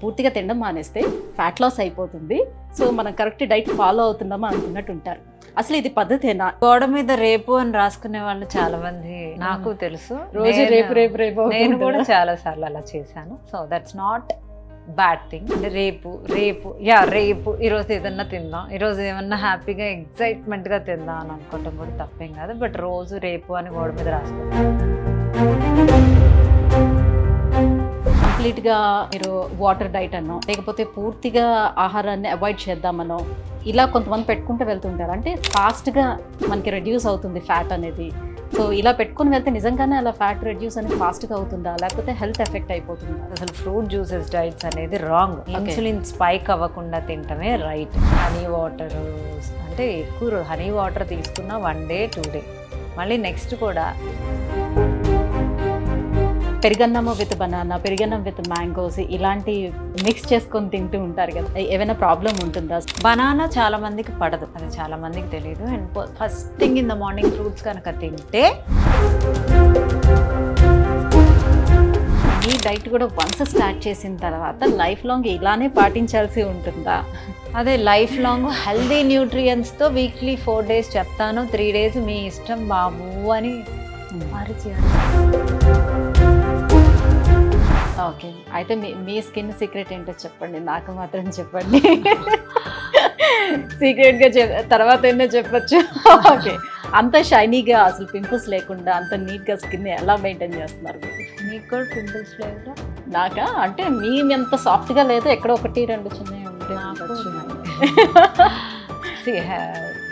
పూర్తిగా తినడం మానేస్తే ఫ్యాట్ లాస్ అయిపోతుంది. సో మనం కరెక్ట్ డైట్ ఫాలో అవుతున్నామా అనుకున్నట్టు ఉంటారు. అసలు ఇది పద్ధతేనా? గోడ మీద రేపు అని రాసుకునే వాళ్ళు చాలా మంది నాకు తెలుసు. రోజు రేపు రేపు రేపు నేను కూడా చాలా సార్లు అలా చేశాను. So that's not bad thing. అంటే రేపు రేపు రేపు ఈరోజు ఏదన్నా తిందాం, ఈరోజు ఏమన్నా హ్యాపీగా ఎగ్జైట్మెంట్గా తిందాం అని అనుకోవటం కూడా తప్పేం కాదు. బట్ రోజు రేపు అని గోడ మీద రాసుకుంటాం. కంప్లీట్గా మీరు వాటర్ డైట్ అన్నో లేకపోతే పూర్తిగా ఆహారాన్ని అవాయిడ్ చేద్దామనో ఇలా కొంతమంది పెట్టుకుంటూ వెళ్తుంటారు. అంటే ఫాస్ట్గా మనకి రెడ్యూస్ అవుతుంది ఫ్యాట్ అనేది. సో ఇలా పెట్టుకుని వెళ్తే నిజంగానే అలా ఫ్యాట్ రెడ్యూస్ అనేది ఫాస్ట్గా అవుతుందా, లేకపోతే హెల్త్ ఎఫెక్ట్ అయిపోతుందా? అసలు ఫ్రూట్ జ్యూసెస్ డైట్స్ అనేది రాంగ్. ఇన్సులిన్ స్పైక్ అవ్వకుండా తింటమే రైట్. హనీ వాటర్ అంటే ఎక్కువ హనీ వాటర్ తీసుకున్న 1 day 2 day, మళ్ళీ నెక్స్ట్ కూడా పెరుగన్నము విత్ బనానా, పెరుగన్నం విత్ మ్యాంగోస్ ఇలాంటి మిక్స్ చేసుకొని తింటూ ఉంటారు కదా, ఏమైనా ప్రాబ్లం ఉంటుందా? బనానా చాలా మందికి పడదు, అది చాలా మందికి తెలియదు. And first thing in the morning fruits కనుక తింటే ఈ డైట్ కూడా వన్స్ స్టార్ట్ చేసిన తర్వాత లైఫ్ లాంగ్ ఇలానే పాటించాల్సి ఉంటుందా? అదే లైఫ్ లాంగ్ హెల్దీ న్యూట్రియంట్స్తో వీక్లీ 4 days చెప్తాను, 3 days మీ ఇష్టం బాబు అని పరిచయం. ఓకే, అయితే మీ స్కిన్ సీక్రెట్ ఏంటో చెప్పండి, నాకు మాత్రం చెప్పండి. సీక్రెట్గా తర్వాత అయినా చెప్పచ్చు. ఓకే, అంత షైనీగా అసలు పింపుల్స్ లేకుండా అంత నీట్గా స్కిన్ ఎలా మెయింటైన్ చేస్తున్నారు మీరు? మీకు కూడా పింపుల్స్ లేవుగా? నాకా అంటే మీ ఎంత సాఫ్ట్గా లేదు, ఎక్కడో 1-2 చిన్నవి ఉంటే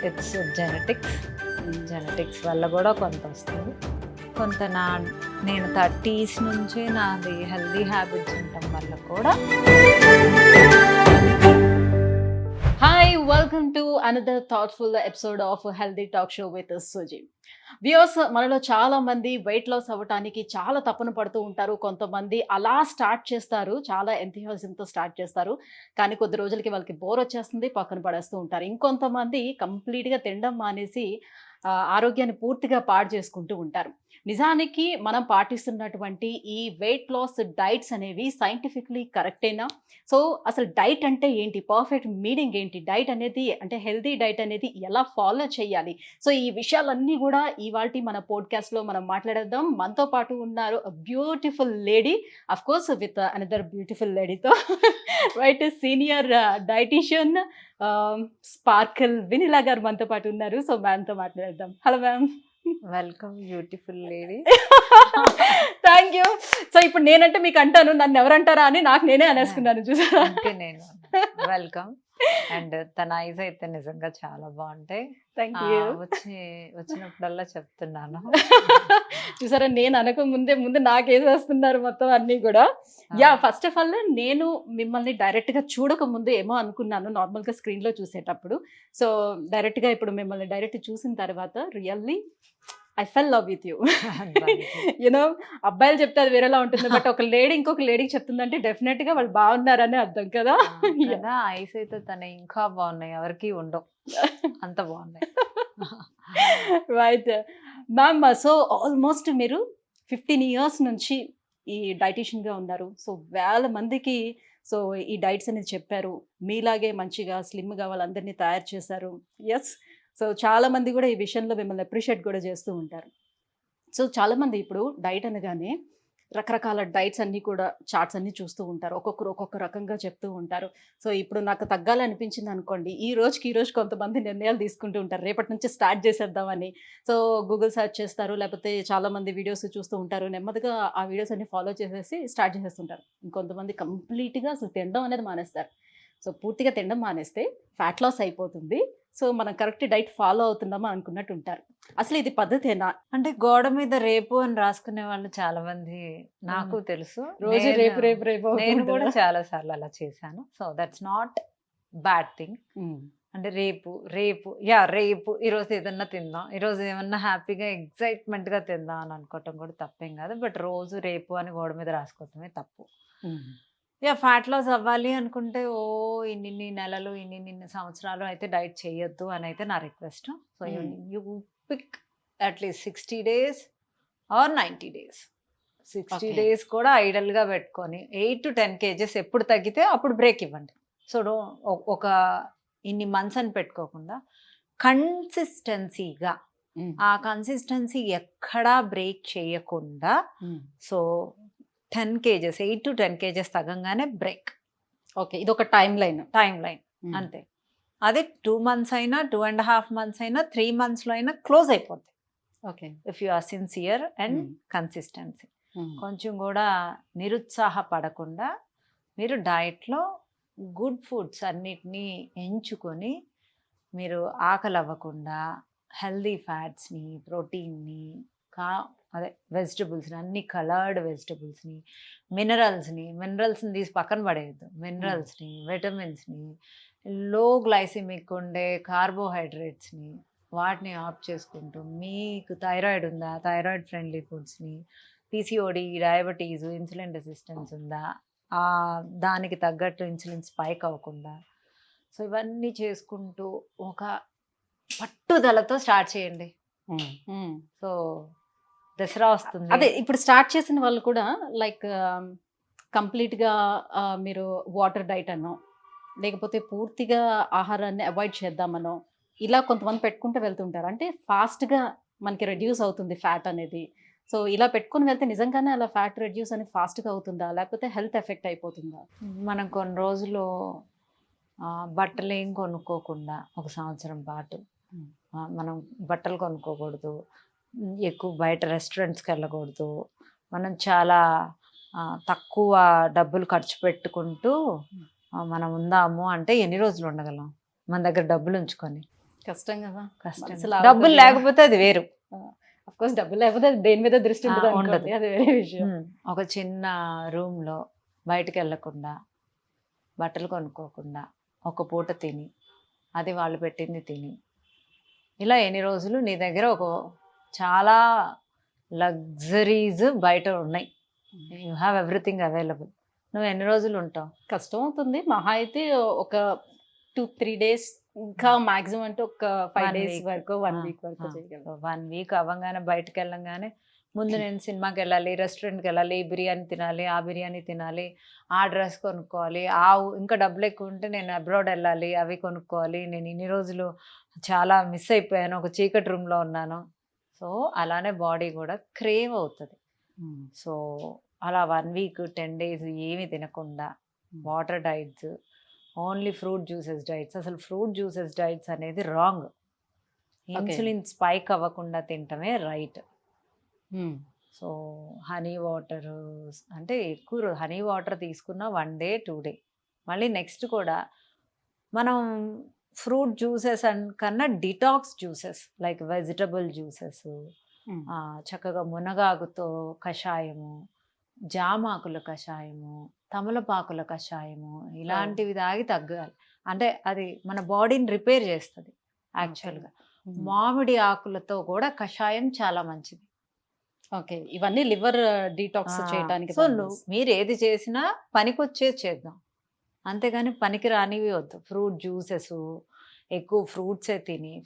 ఇట్స్ జెనెటిక్స్ వల్ల కూడా కొంత వస్తుంది, కొంత నేను 30s నుంచి నాది హెల్దీ హ్యాబిట్స్ ఉండటం వల్ల కూడా. Hi, welcome to another thoughtful episode of healthy talk show with Suji. Viewers, మనలో చాలా మంది వెయిట్ లాస్ అవ్వటానికి చాలా తపన పడుతూ ఉంటారు. కొంతమంది అలా స్టార్ట్ చేస్తారు, చాలా ఎంథూసియాజంతో స్టార్ట్ చేస్తారు, కానీ కొద్ది రోజులకి వాళ్ళకి బోర్ వచ్చేస్తుంది, పక్కన పడేస్తూ ఉంటారు. ఇంకొంతమంది కంప్లీట్గా తినడం మానేసి ఆరోగ్యాన్ని పూర్తిగా పాడు చేసుకుంటూ ఉంటారు. నిజానికి మనం పాటిస్తున్నటువంటి ఈ వెయిట్ లాస్ డైట్స్ అనేవి సైంటిఫిక్లీ కరెక్టేనా? సో అసలు డైట్ అంటే ఏంటి, పర్ఫెక్ట్ మీనింగ్ ఏంటి, డైట్ అనేది అంటే హెల్దీ డైట్ అనేది ఎలా ఫాలో చేయాలి? సో ఈ విషయాలన్నీ కూడా ఇవాల్టి మన పోడ్కాస్ట్లో మనం మాట్లాడేద్దాం. మనతో పాటు ఉన్నారు beautiful lady, of course with another beautiful లేడీతో, right, senior dietitian Sparkle Vanilla గారు మనతో పాటు ఉన్నారు. సో మ్యామ్తో మాట్లాడేద్దాం. Hello ma'am. Welcome beautiful lady. Thank you. So ఇప్పుడు నేనంటే మీకు అంటాను, నన్ను ఎవరంటారా అని నాకు నేనే అనేసుకున్నాను, చూసారా? నేను వెల్కమ్. అండ్ తన ఐజ్ అయితే నిజంగా చాలా బాగుంటాయి. Thank you. వచ్చినప్పుడల్లా చెప్తున్నాను. చూసారా, నేను అనక ముందే నాకేసి వస్తున్నారు మొత్తం అన్నీ కూడా. ఫస్ట్ ఆఫ్ ఆల్ నేను మిమ్మల్ని డైరెక్ట్గా చూడక ముందు ఏమో అనుకున్నాను నార్మల్గా స్క్రీన్లో చూసేటప్పుడు. సో డైరెక్ట్గా ఇప్పుడు మిమ్మల్ని డైరెక్ట్ చూసిన తర్వాత really I fell love with you. You know, అబ్బాయిలు చెప్తే అది వేరేలా ఉంటుంది, బట్ ఒక లేడీ ఇంకొక లేడీకి చెప్తుందంటే డెఫినెట్గా వాళ్ళు బాగున్నారని అర్థం కదా. ఐస్ అయితే తన ఇంకా బాగున్నాయి, ఎవరికి ఉండవు, అంత బాగున్నాయి. Right ma'am. సో ఆల్మోస్ట్ మీరు 15 years నుంచి ఈ డైటీషియన్గా ఉన్నారు. సో వేల మందికి సో ఈ డైట్స్ అనేది చెప్పారు, మీలాగే మంచిగా స్లిమ్గా వాళ్ళందరినీ తయారు చేశారు. ఎస్, సో చాలామంది కూడా ఈ విషయంలో మిమ్మల్ని అప్రిషియేట్ కూడా చేస్తూ ఉంటారు. సో చాలామంది ఇప్పుడు డైట్ అనగానే రకరకాల డైట్స్ అన్నీ కూడా చార్ట్స్ అన్నీ చూస్తూ ఉంటారు, ఒక్కొక్కరు ఒక్కొక్క రకంగా చెప్తూ ఉంటారు. సో ఇప్పుడు నాకు తగ్గాలనిపించింది అనుకోండి, ఈ రోజు కొంతమంది నిర్ణయాలు తీసుకుంటూ ఉంటారు, రేపటి నుంచి స్టార్ట్ చేసేద్దామని. సో గూగుల్ సెర్చ్ చేస్తారు, లేకపోతే చాలామంది వీడియోస్ చూస్తూ ఉంటారు, నెమ్మదిగా ఆ వీడియోస్ అన్ని ఫాలో చేసేసి స్టార్ట్ చేసేస్తుంటారు. ఇంకొంతమంది కంప్లీట్గా అసలు తినడం అనేది మానేస్తారు. సో పూర్తిగా తినడం మానేస్తే ఫ్యాట్ లాస్ అయిపోతుంది, సో మనం కరెక్ట్ డైట్ ఫాలో అవుతున్నామా అనుకున్నట్టు ఉంటారు. అసలు ఇది పద్ధతేనా? అంటే గోడ మీద రేపు అని రాసుకునే వాళ్ళు చాలా మంది నాకు తెలుసు. రోజు రేపు రేపు రేపు నేను కూడా చాలా సార్లు అలా చేశాను. So that's not bad thing. అంటే రేపు రేపు రేపు ఈరోజు ఏదన్నా తిందాం, ఈరోజు ఏమన్నా హ్యాపీగా ఎగ్జైట్మెంట్గా తిందాం అని అనుకోవటం కూడా తప్పేం కాదు. బట్ రోజు రేపు అని గోడ మీద రాసుకోవటమే తప్పు. ఫ్యాట్ లాస్ అవ్వాలి అనుకుంటే ఇన్ని నెలలు ఇన్ని సంవత్సరాలు అయితే డైట్ చేయొద్దు అని అయితే నా request. So you pick at least 60 days or 90 days. 60 Okay. Days కూడా ఐడల్గా పెట్టుకొని 8 to 10 కేజెస్ ఎప్పుడు తగ్గితే అప్పుడు బ్రేక్ ఇవ్వండి. సో ఒక ఇన్ని మంత్స్ అని పెట్టుకోకుండా కన్సిస్టెన్సీగా ఆ కన్సిస్టెన్సీ ఎక్కడా బ్రేక్ చేయకుండా సో 10 కేజెస్ 8 to 10 కేజెస్ తగ్గంగానే బ్రేక్ ఓకే, ఇది ఒక టైం లైన్. టైం లైన్ అంతే. అదే 2 మంత్స్ అయినా 2.5 మంత్స్ అయినా 3 మంత్స్లో అయినా క్లోజ్ అయిపోద్ది okay. If you are sincere and consistency. కొంచెం కూడా నిరుత్సాహపడకుండా మీరు డైట్లో గుడ్ ఫుడ్స్ అన్నిటినీ ఎంచుకొని మీరు ఆకలి అవ్వకుండా హెల్దీ ఫ్యాట్స్ని, ప్రోటీన్ని, అదే వెజిటబుల్స్ని, అన్ని కలర్డ్ వెజిటబుల్స్ని, మినరల్స్ని తీసి పక్కన పడేయద్దు. మినరల్స్ని, విటమిన్స్ని, లో గ్లైసిమిక్ ఉండే కార్బోహైడ్రేట్స్ని వాటిని ఆఫ్ చేసుకుంటూ, మీకు థైరాయిడ్ ఉందా థైరాయిడ్ ఫ్రెండ్లీ ఫుడ్స్ని, పీసీఓడి, డయాబెటీస్, ఇన్సులిన్ రెసిస్టెన్స్ ఉందా దానికి తగ్గట్టు ఇన్సులిన్ స్పైక్ అవ్వకుండా, సో ఇవన్నీ చేసుకుంటూ ఒక పట్టుదలతో స్టార్ట్ చేయండి. సో దసరా వస్తుంది. అదే ఇప్పుడు స్టార్ట్ చేసిన వాళ్ళు కూడా లైక్ కంప్లీట్గా మీరు వాటర్ డైట్ అనో లేకపోతే పూర్తిగా ఆహారాన్ని అవాయిడ్ చేద్దామనో ఇలా కొంతమంది పెట్టుకుంటూ వెళ్తుంటారు. అంటే ఫాస్ట్గా మనకి రెడ్యూస్ అవుతుంది ఫ్యాట్ అనేది. సో ఇలా పెట్టుకుని వెళ్తే నిజంగానే అలా ఫ్యాట్ రెడ్యూస్ అనేది ఫాస్ట్గా అవుతుందా, లేకపోతే హెల్త్ ఎఫెక్ట్ అయిపోతుందా? మనం కొన్ని రోజులు బట్టలు ఏం కొనుక్కోకుండా ఒక సంవత్సరం పాటు మనం బట్టలు కొనుక్కోకూడదు, ఎక్కువ బయట రెస్టారెంట్స్కి వెళ్ళకూడదు, మనం చాలా తక్కువ డబ్బులు ఖర్చు పెట్టుకుంటూ మనం ఉందాము అంటే ఎన్ని రోజులు ఉండగలం మన దగ్గర డబ్బులు ఉంచుకొని? కష్టం కదా. కష్టం. డబ్బులు లేకపోతే అది వేరు. అఫ్కోర్స్ డబ్బులు లేకపోతే దేని మీద దృష్టి ఉండదు, అది వేరే విషయం. ఒక చిన్న రూమ్లో బయటకు వెళ్ళకుండా, బట్టలు కొనుక్కోకుండా, ఒక పూట తిని, అది వాళ్ళు పెట్టింది తిని, ఇలా ఎన్ని రోజులు నీ దగ్గర ఒక చాలా లగ్జరీస్ బయట ఉన్నాయి, యూ హ్యావ్ ఎవ్రీథింగ్ అవైలబుల్, నువ్వు ఎన్ని రోజులు ఉంటావు? కష్టం అవుతుంది. మహా అయితే ఒక 2-3 డేస్, ఇంకా మాక్సిమం అంటే ఒక 5 డేస్ వరకు, 1 వీక్ వరకు చేయగలం. 1 వీక్ అవ్వగానే బయటకు వెళ్ళంగానే ముందు నేను సినిమాకి వెళ్ళాలి, రెస్టారెంట్కి వెళ్ళాలి, ఈ బిర్యానీ తినాలి, ఆ బిర్యానీ తినాలి, ఆ డ్రెస్ కొనుక్కోవాలి, ఇంకా డబ్బులు ఎక్కువ ఉంటే నేను అబ్రాడ్ వెళ్ళాలి, అవి కొనుక్కోవాలి, నేను ఇన్ని రోజులు చాలా మిస్ అయిపోయాను, ఒక చీకటి రూమ్లో ఉన్నాను. సో అలానే బాడీ కూడా క్రేవ్ అవుతుంది. సో అలా 1 వీక్ 10 డేస్ ఏమీ తినకుండా water diets, only fruit juices diets. అసలు ఫ్రూట్ జ్యూసెస్ డైట్స్ అనేది రాంగ్. ఇన్సులిన్ స్పైక్ అవ్వకుండా తింటమే రైట్. సో హనీ వాటర్ అంటే ఎక్కువ హనీ వాటర్ తీసుకున్న 1 డే 2 డే, మళ్ళీ నెక్స్ట్ కూడా మనం ఫ్రూట్ జ్యూసెస్ కన్నా detox juices like vegetable juices, చక్కగా మునగాకుతో కషాయము, జామాకుల కషాయము, తమలపాకుల కషాయము, ఇలాంటివి తాగి తగ్గాలి. అంటే అది మన బాడీని రిపేర్ చేస్తుంది యాక్చువల్గా. మామిడి ఆకులతో కూడా కషాయం చాలా మంచిది. ఓకే, ఇవన్నీ లివర్ డీటాక్స్ చేయడానికి. సో మీరు ఏది చేసినా పనికొచ్చేది చేద్దాం, అంతేగాని పనికి రానివి వద్దు. ఫ్రూట్ జ్యూసెస్, ఎక్కువ ఫ్రూట్సే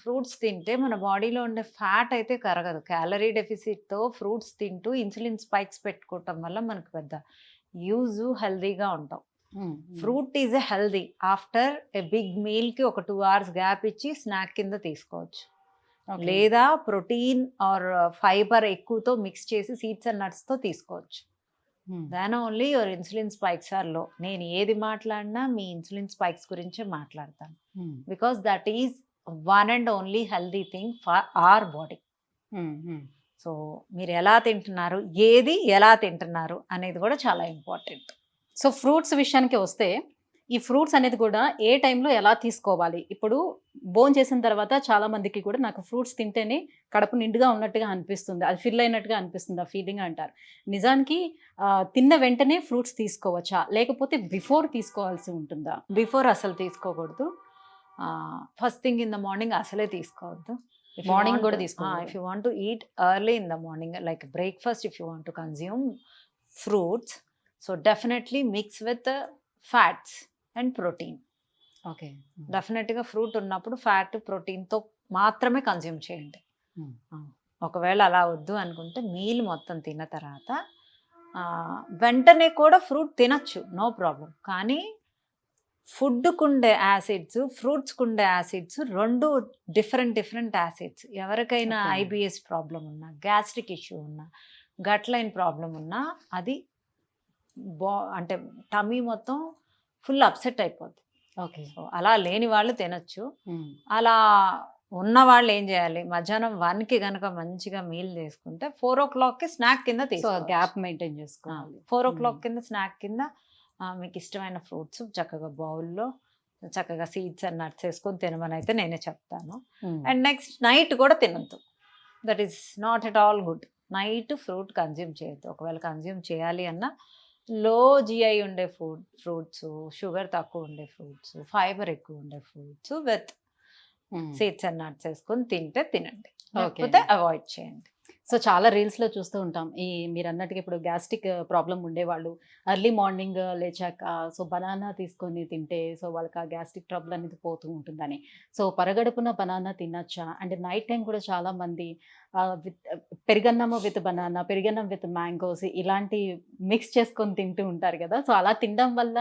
ఫ్రూట్స్ తింటే మన బాడీలో ఉండే ఫ్యాట్ అయితే కరగదు. క్యాలరీ డెఫిసిట్తో ఫ్రూట్స్ తింటూ ఇన్సులిన్ స్పైక్స్ పెట్టుకోవటం వల్ల మనకు పెద్ద యూజ్, హెల్దీగా ఉంటాం. Fruit is a healthy. After a big మీల్కి ఒక 2 hours గ్యాప్ ఇచ్చి స్నాక్ కింద తీసుకోవచ్చు, లేదా ప్రోటీన్ ఆర్ ఫైబర్ ఎక్కువతో మిక్స్ చేసి సీడ్స్ అండ్ నట్స్తో తీసుకోవచ్చు. దాని only your insulin spikes are low. నేను ఏది మాట్లాడినా మీ ఇన్సులిన్ స్పైక్స్ గురించే మాట్లాడతాను, because that is one and only healthy thing for or body. So మీరు ఎలా తింటున్నారు, ఏది ఎలా తింటున్నారు అనేది కూడా చాలా ఇంపార్టెంట్. సో ఫ్రూట్స్ విషయానికి వస్తే, ఈ ఫ్రూట్స్ అనేది కూడా ఏ టైంలో ఎలా తీసుకోవాలి? ఇప్పుడు భోజనం చేసిన తర్వాత చాలా మందికి కూడా నాకు ఫ్రూట్స్ తింటేనే కడుపు నిండుగా ఉన్నట్టుగా అనిపిస్తుంది, అది ఫిల్ అయినట్టుగా అనిపిస్తుంది, ఆ ఫీలింగ్ అంటారు. నిజానికి తిన్న వెంటనే ఫ్రూట్స్ తీసుకోవచ్చా, లేకపోతే బిఫోర్ తీసుకోవాల్సి ఉంటుందా? బిఫోర్ అసలు తీసుకోకూడదు. First thing in the morning అసలే తీసుకోవద్దు. మార్నింగ్ కూడా తీసుకోవాలి. If you want to eat early in the morning like breakfast, if you want to consume fruits, so definitely mix with fats and protein. Okay, డెఫినెట్గా fruit ఉన్నప్పుడు fat ప్రోటీన్తో మాత్రమే consume చేయండి. ఒకవేళ అలా వద్దు అనుకుంటే మీల్ మొత్తం తిన్న తర్వాత వెంటనే కూడా ఫ్రూట్ తినచ్చు, నో ప్రాబ్లం. కానీ ఫుడ్కుండే యాసిడ్స్, ఫ్రూట్స్కుండే యాసిడ్స్ రెండు డిఫరెంట్ యాసిడ్స్. ఎవరికైనా Okay. ఐబిఎస్ ప్రాబ్లం ఉన్నా, గ్యాస్ట్రిక్ ఇష్యూ ఉన్నా, గట్ లైన్ ప్రాబ్లం ఉన్నా అది అంటే టమీ మొత్తం ఫుల్ అప్సెట్ అయిపోద్ది. ఓకే. సో అలా లేని వాళ్ళు తినచ్చు. అలా ఉన్న వాళ్ళు ఏం చేయాలి, మధ్యాహ్నం 1కి కనుక మంచిగా మీల్ చేసుకుంటే 4 o'clockకి స్నాక్ కింద సో తీసుకోవాలి. గ్యాప్ మెయింటైన్ చేసుకోవాలి. 4 o'clock కింద స్నాక్ కింద మీకు ఇష్టమైన ఫ్రూట్స్ చక్కగా బౌల్లో చక్కగా సీడ్స్ అండ్ నట్స్ వేసుకొని తినమని అయితే నేనే చెప్తాను. అండ్ నెక్స్ట్ నైట్ కూడా తినద్దు. That is not at all good. Night fruit consume చేయొద్దు. ఒకవేళ కన్జ్యూమ్ చేయాలి అన్నా లో జిఐ ఉండే ఫ్రూట్స్, షుగర్ తక్కువ ఉండే ఫ్రూట్స్, ఫైబర్ ఎక్కువ ఉండే fruits with seeds and nuts వేసుకొని తింటే తినండి, లేకపోతే అవాయిడ్ చేయండి. సో చాలా రీల్స్ లో చూస్తూ ఉంటాం. ఈ మీరు అన్నట్టుగా ఇప్పుడు గ్యాస్ట్రిక్ ప్రాబ్లం ఉండేవాళ్ళు ఎర్లీ మార్నింగ్ లేచాక సో బనానా తీసుకొని తింటే సో వాళ్ళకి ఆ గ్యాస్ట్రిక్ ట్రబుల్ అనేది పోతూ ఉంటుందని. సో పరగడుపున బనానా తినచ్చా? అండ్ నైట్ టైం కూడా చాలా మంది విత్ పెరుగన్నము విత్ బనానా, పెరుగన్నం విత్ మ్యాంగోస్ ఇలాంటి మిక్స్ చేసుకొని తింటూ ఉంటారు కదా. సో అలా తినడం వల్ల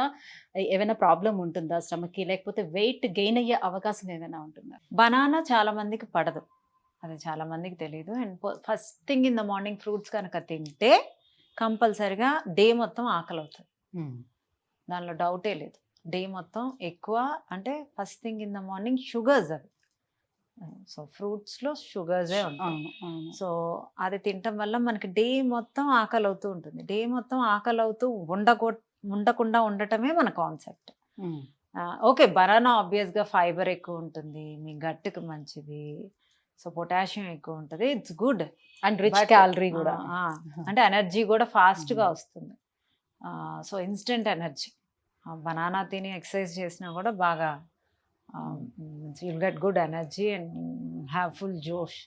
ఏమైనా ప్రాబ్లం ఉంటుందా స్టమక్కి, లేకపోతే వెయిట్ గెయిన్ అయ్యే అవకాశం ఏమైనా ఉంటుందా? బనానా చాలా మందికి పడదు, అది చాలా మందికి తెలియదు. And first thing in the morning fruits కనుక తింటే కంపల్సరిగా డే మొత్తం ఆకలి అవుతుంది, దానిలో డౌటే లేదు. డే మొత్తం ఎక్కువ అంటే first thing in the morning sugars అవి. సో ఫ్రూట్స్లో షుగర్సే ఉంటాయి. సో అది తినటం వల్ల మనకి డే మొత్తం ఆకలి అవుతూ ఉంటుంది. డే మొత్తం ఆకలి అవుతూ ఉండకుండా ఉండటమే మన కాన్సెప్ట్. ఓకే, బనానా ఆబ్వియస్గా ఫైబర్ ఎక్కువ ఉంటుంది, మీ గట్టుకు మంచిది, సో పొటాషియం ఎక్కువ ఉంటుంది, it's good. And rich calorie కూడా, అంటే ఎనర్జీ కూడా ఫాస్ట్గా వస్తుంది. So instant energy. బనానా తిని ఎక్సర్సైజ్ చేసినా కూడా బాగా you'll get good energy and have full జోష్.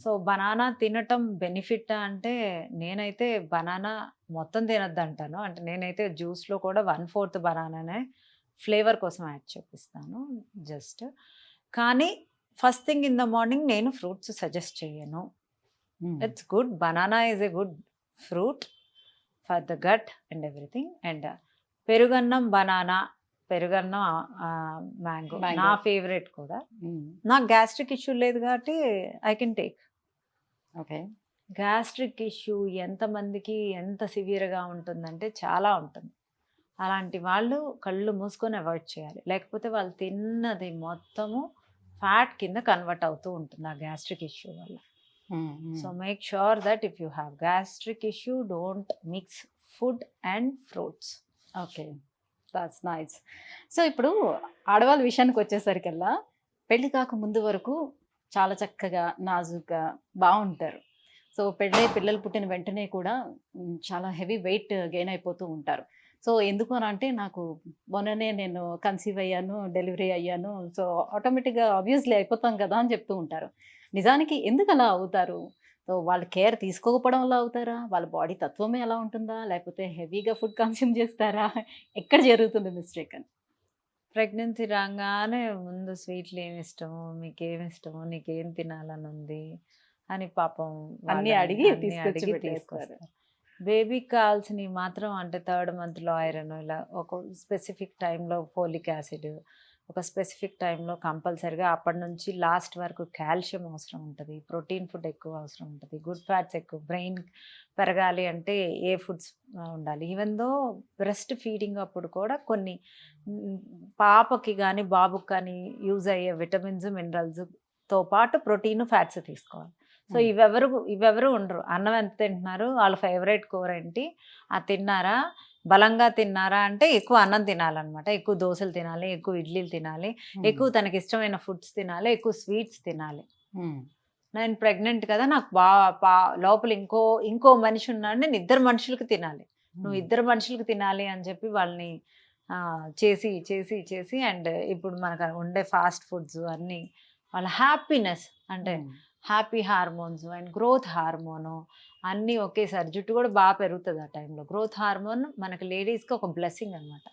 సో బనానా తినటం బెనిఫిట్ అంటే నేనైతే బనానా మొత్తం తినద్దు అంటాను. అంటే నేనైతే జ్యూస్లో కూడా 1/4 బనానానే ఫ్లేవర్ కోసం యాడ్ చేపిస్తాను జస్ట్. కానీ first thing in the morning నేను ఫ్రూట్స్ సజెస్ట్ చేయను. It's good, banana is a good fruit for the gut and everything. And పెరుగన్నం బనానా, పెరుగన్నం మ్యాంగో నా ఫేవరెట్ కూడా. నాకు గ్యాస్ట్రిక్ ఇష్యూ లేదు కాబట్టి I can take. Okay. Gastric issue ఎంతమందికి ఎంత సివియర్గా ఉంటుందంటే చాలా ఉంటుంది. అలాంటి వాళ్ళు కళ్ళు మూసుకొని అవాయిడ్ చేయాలి, లేకపోతే వాళ్ళు తిన్నది మొత్తము ఫ్యాట్ కింద కన్వర్ట్ అవుతూ ఉంటుంది ఆ గ్యాస్ట్రిక్ ఇష్యూ వల్ల. So make sure that if you have gastric issue don't mix food and fruits. Okay, that's nice. So ఇప్పుడు ఆడవాళ్ళ విషయానికి వచ్చేసరికల్లా పెళ్లి కాక ముందు వరకు చాలా చక్కగా నాజుగ్గా బాగుంటారు. సో పెళ్ళై పిల్లలు పుట్టిన వెంటనే కూడా చాలా హెవీ వెయిట్ గెయిన్ అయిపోతూ ఉంటారు. సో ఎందుకు అని అంటే నాకు మొన్ననే నేను కన్సీవ్ అయ్యాను, డెలివరీ అయ్యాను, సో ఆటోమేటిక్గా ఆబ్వియస్లీ అయిపోతాం కదా అని చెప్తూ ఉంటారు. నిజానికి ఎందుకు అలా అవుతారు? సో వాళ్ళు కేర్ తీసుకోకపోవడం వల్ల అవుతారా? వాళ్ళ బాడీ తత్వమే అలా ఉంటుందా? లేకపోతే హెవీగా ఫుడ్ కన్స్యూమ్ చేస్తారా? ఎక్కడ జరుగుతుంది మిస్టేక్ అని? ప్రెగ్నెన్సీ రాగానే ముందు స్వీట్లు ఏమి ఇష్టము, మీకేమి ఇష్టము, నీకేం తినాలని ఉంది అని పాపం అన్నీ అడిగి తీసుకొచ్చి పెట్టేస్తారు. తీసుకొస్తారు. బేబీకి కావాల్సినవి మాత్రం అంటే 3rd మంత్లో ఐరన్, ఇలా ఒక స్పెసిఫిక్ టైంలో ఫోలిక్ యాసిడ్, ఒక స్పెసిఫిక్ టైంలో కంపల్సరిగా అప్పటి నుంచి లాస్ట్ వరకు కాల్షియం అవసరం ఉంటుంది, ప్రోటీన్ ఫుడ్ ఎక్కువ అవసరం ఉంటుంది, గుడ్ ఫ్యాట్స్ ఎక్కువ. బ్రెయిన్ పెరగాలి అంటే ఏ ఫుడ్స్ ఉండాలి. ఈవెన్ దో బ్రెస్ట్ ఫీడింగ్ అప్పుడు కూడా కొన్ని పాపకి కానీ బాబుకి కానీ యూజ్ అయ్యే విటమిన్స్ మినరల్స్తో పాటు ప్రోటీన్ ఫ్యాట్స్ తీసుకోవాలి. సో ఇవెవరు ఉండరు. అన్నం ఎంత తింటున్నారు, వాళ్ళ ఫేవరెట్ కూర ఏంటి, అది తిన్నారా, బలంగా తిన్నారా అంటే ఎక్కువ అన్నం తినాలన్నమాట, ఎక్కువ దోశలు తినాలి, ఎక్కువ ఇడ్లీలు తినాలి, ఎక్కువ తనకి ఇష్టమైన ఫుడ్స్ తినాలి, ఎక్కువ స్వీట్స్ తినాలి. నేను ప్రెగ్నెంట్ కదా, నాకు లోపల ఇంకో మనిషి ఉన్నాడు, నేను 2 మనుషులకు తినాలి, నువ్వు 2 మనుషులకు తినాలి అని చెప్పి వాళ్ళని చేసి చేసి చేసి అండ్ ఇప్పుడు మనకు ఉండే ఫాస్ట్ ఫుడ్స్ అన్నీ వాళ్ళ హ్యాపీనెస్ అంటే happy hormones and growth hormone అన్నీ ఒకేసారి. జుట్టు కూడా బాగా పెరుగుతుంది ఆ టైంలో. గ్రోత్ హార్మోన్ మనకి లేడీస్కి ఒక బ్లెస్సింగ్ అనమాట.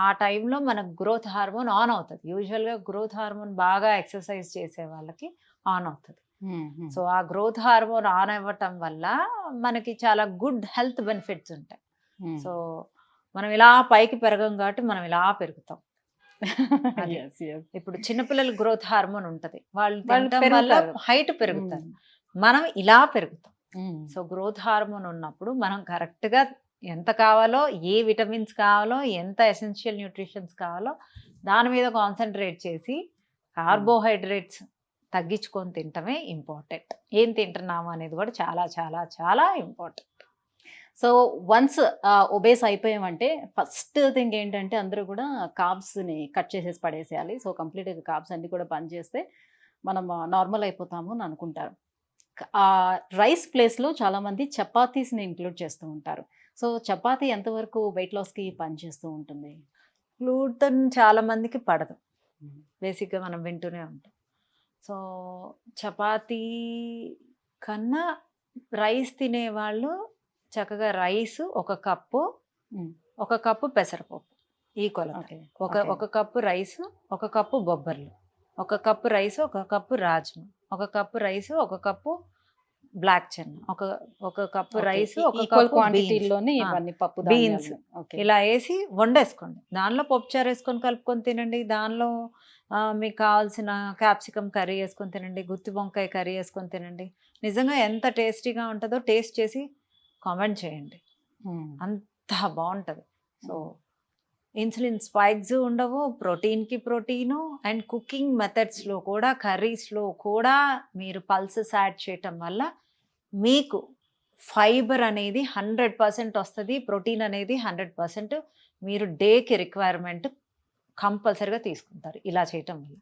ఆ టైంలో మనకు గ్రోత్ హార్మోన్ ఆన్ అవుతుంది. యూజువల్గా గ్రోత్ హార్మోన్ బాగా ఎక్సర్సైజ్ చేసే వాళ్ళకి ఆన్ అవుతుంది. సో ఆ గ్రోత్ హార్మోన్ ఆన్ అవ్వటం వల్ల మనకి చాలా గుడ్ హెల్త్ బెనిఫిట్స్ ఉంటాయి. సో మనం ఇలా పైకి పెరగం కాబట్టి మనం ఇలా పెరుగుతాం. అది. ఇప్పుడు చిన్నపిల్లల గ్రోత్ హార్మోన్ ఉంటది, వాళ్ళు తినటం వల్ల హైట్ పెరుగుతారు, మనం ఇలా పెరుగుతాం. సో గ్రోత్ హార్మోన్ ఉన్నప్పుడు మనం కరెక్ట్ గా ఎంత కావాలో, ఏ విటమిన్స్ కావాలో, ఎంత ఎసెన్షియల్ న్యూట్రిషన్స్ కావాలో దాని మీద కాన్సన్ట్రేట్ చేసి కార్బోహైడ్రేట్స్ తగ్గించుకొని తినటమే ఇంపార్టెంట్. ఏం తింటున్నాము అనేది కూడా చాలా చాలా చాలా ఇంపార్టెంట్. సో వన్స్ ఒబేస్ అయిపోయామంటే ఫస్ట్ థింగ్ ఏంటంటే అందరూ కూడా కార్బ్స్ని కట్ చేసేసి పడేసేయాలి. సో కంప్లీట్గా కార్బ్స్ అన్ని కూడా బంద్ చేస్తే మనం నార్మల్ అయిపోతాము అని అనుకుంటారు. రైస్ ప్లేస్లో చాలామంది చపాతీస్ని ఇంక్లూడ్ చేస్తూ ఉంటారు. సో చపాతీ ఎంతవరకు వెయిట్ లాస్కి పనిచేస్తూ ఉంటుంది? గ్లూటన్ చాలా మందికి పడదు, బేసిక్గా మనం వింటూనే ఉంటాం. సో చపాతీ కన్నా రైస్ తినేవాళ్ళు చక్కగా రైస్ ఒక కప్పు పెసరపప్పు ఈక్వల్. ఒక కప్పు రైస్, ఒక కప్పు బొబ్బర్లు, ఒక కప్పు రైస్, ఒక కప్పు రాజ్మా, ఒక కప్పు రైస్, ఒక కప్పు బ్లాక్ చెన్నా, ఒక కప్పు రైస్, ఒక కప్పు క్వాంటిటీలోని బీన్స్ ఇలా వేసి వండేసుకోండి. దానిలో పప్పుచారు వేసుకొని కలుపుకొని తినండి. దానిలో మీకు కావాల్సిన క్యాప్సికమ్ కర్రీ వేసుకొని తినండి, గుత్తి వంకాయ కర్రీ వేసుకొని తినండి. నిజంగా ఎంత టేస్టీగా ఉంటుందో టేస్ట్ చేసి కామెంట్ చేయండి, అంత బాగుంటుంది. సో ఇన్సులిన్ స్పైక్స్ ఉండవు, ప్రోటీన్కి ప్రోటీను, అండ్ కుకింగ్ మెథడ్స్లో కూడా కర్రీస్లో కూడా మీరు పల్సెస్ యాడ్ చేయటం వల్ల మీకు ఫైబర్ అనేది 100% వస్తుంది, ప్రోటీన్ అనేది 100% మీరు డేకి రిక్వైర్మెంట్ కంపల్సరీగా తీసుకుంటారు ఇలా చేయటం వల్ల.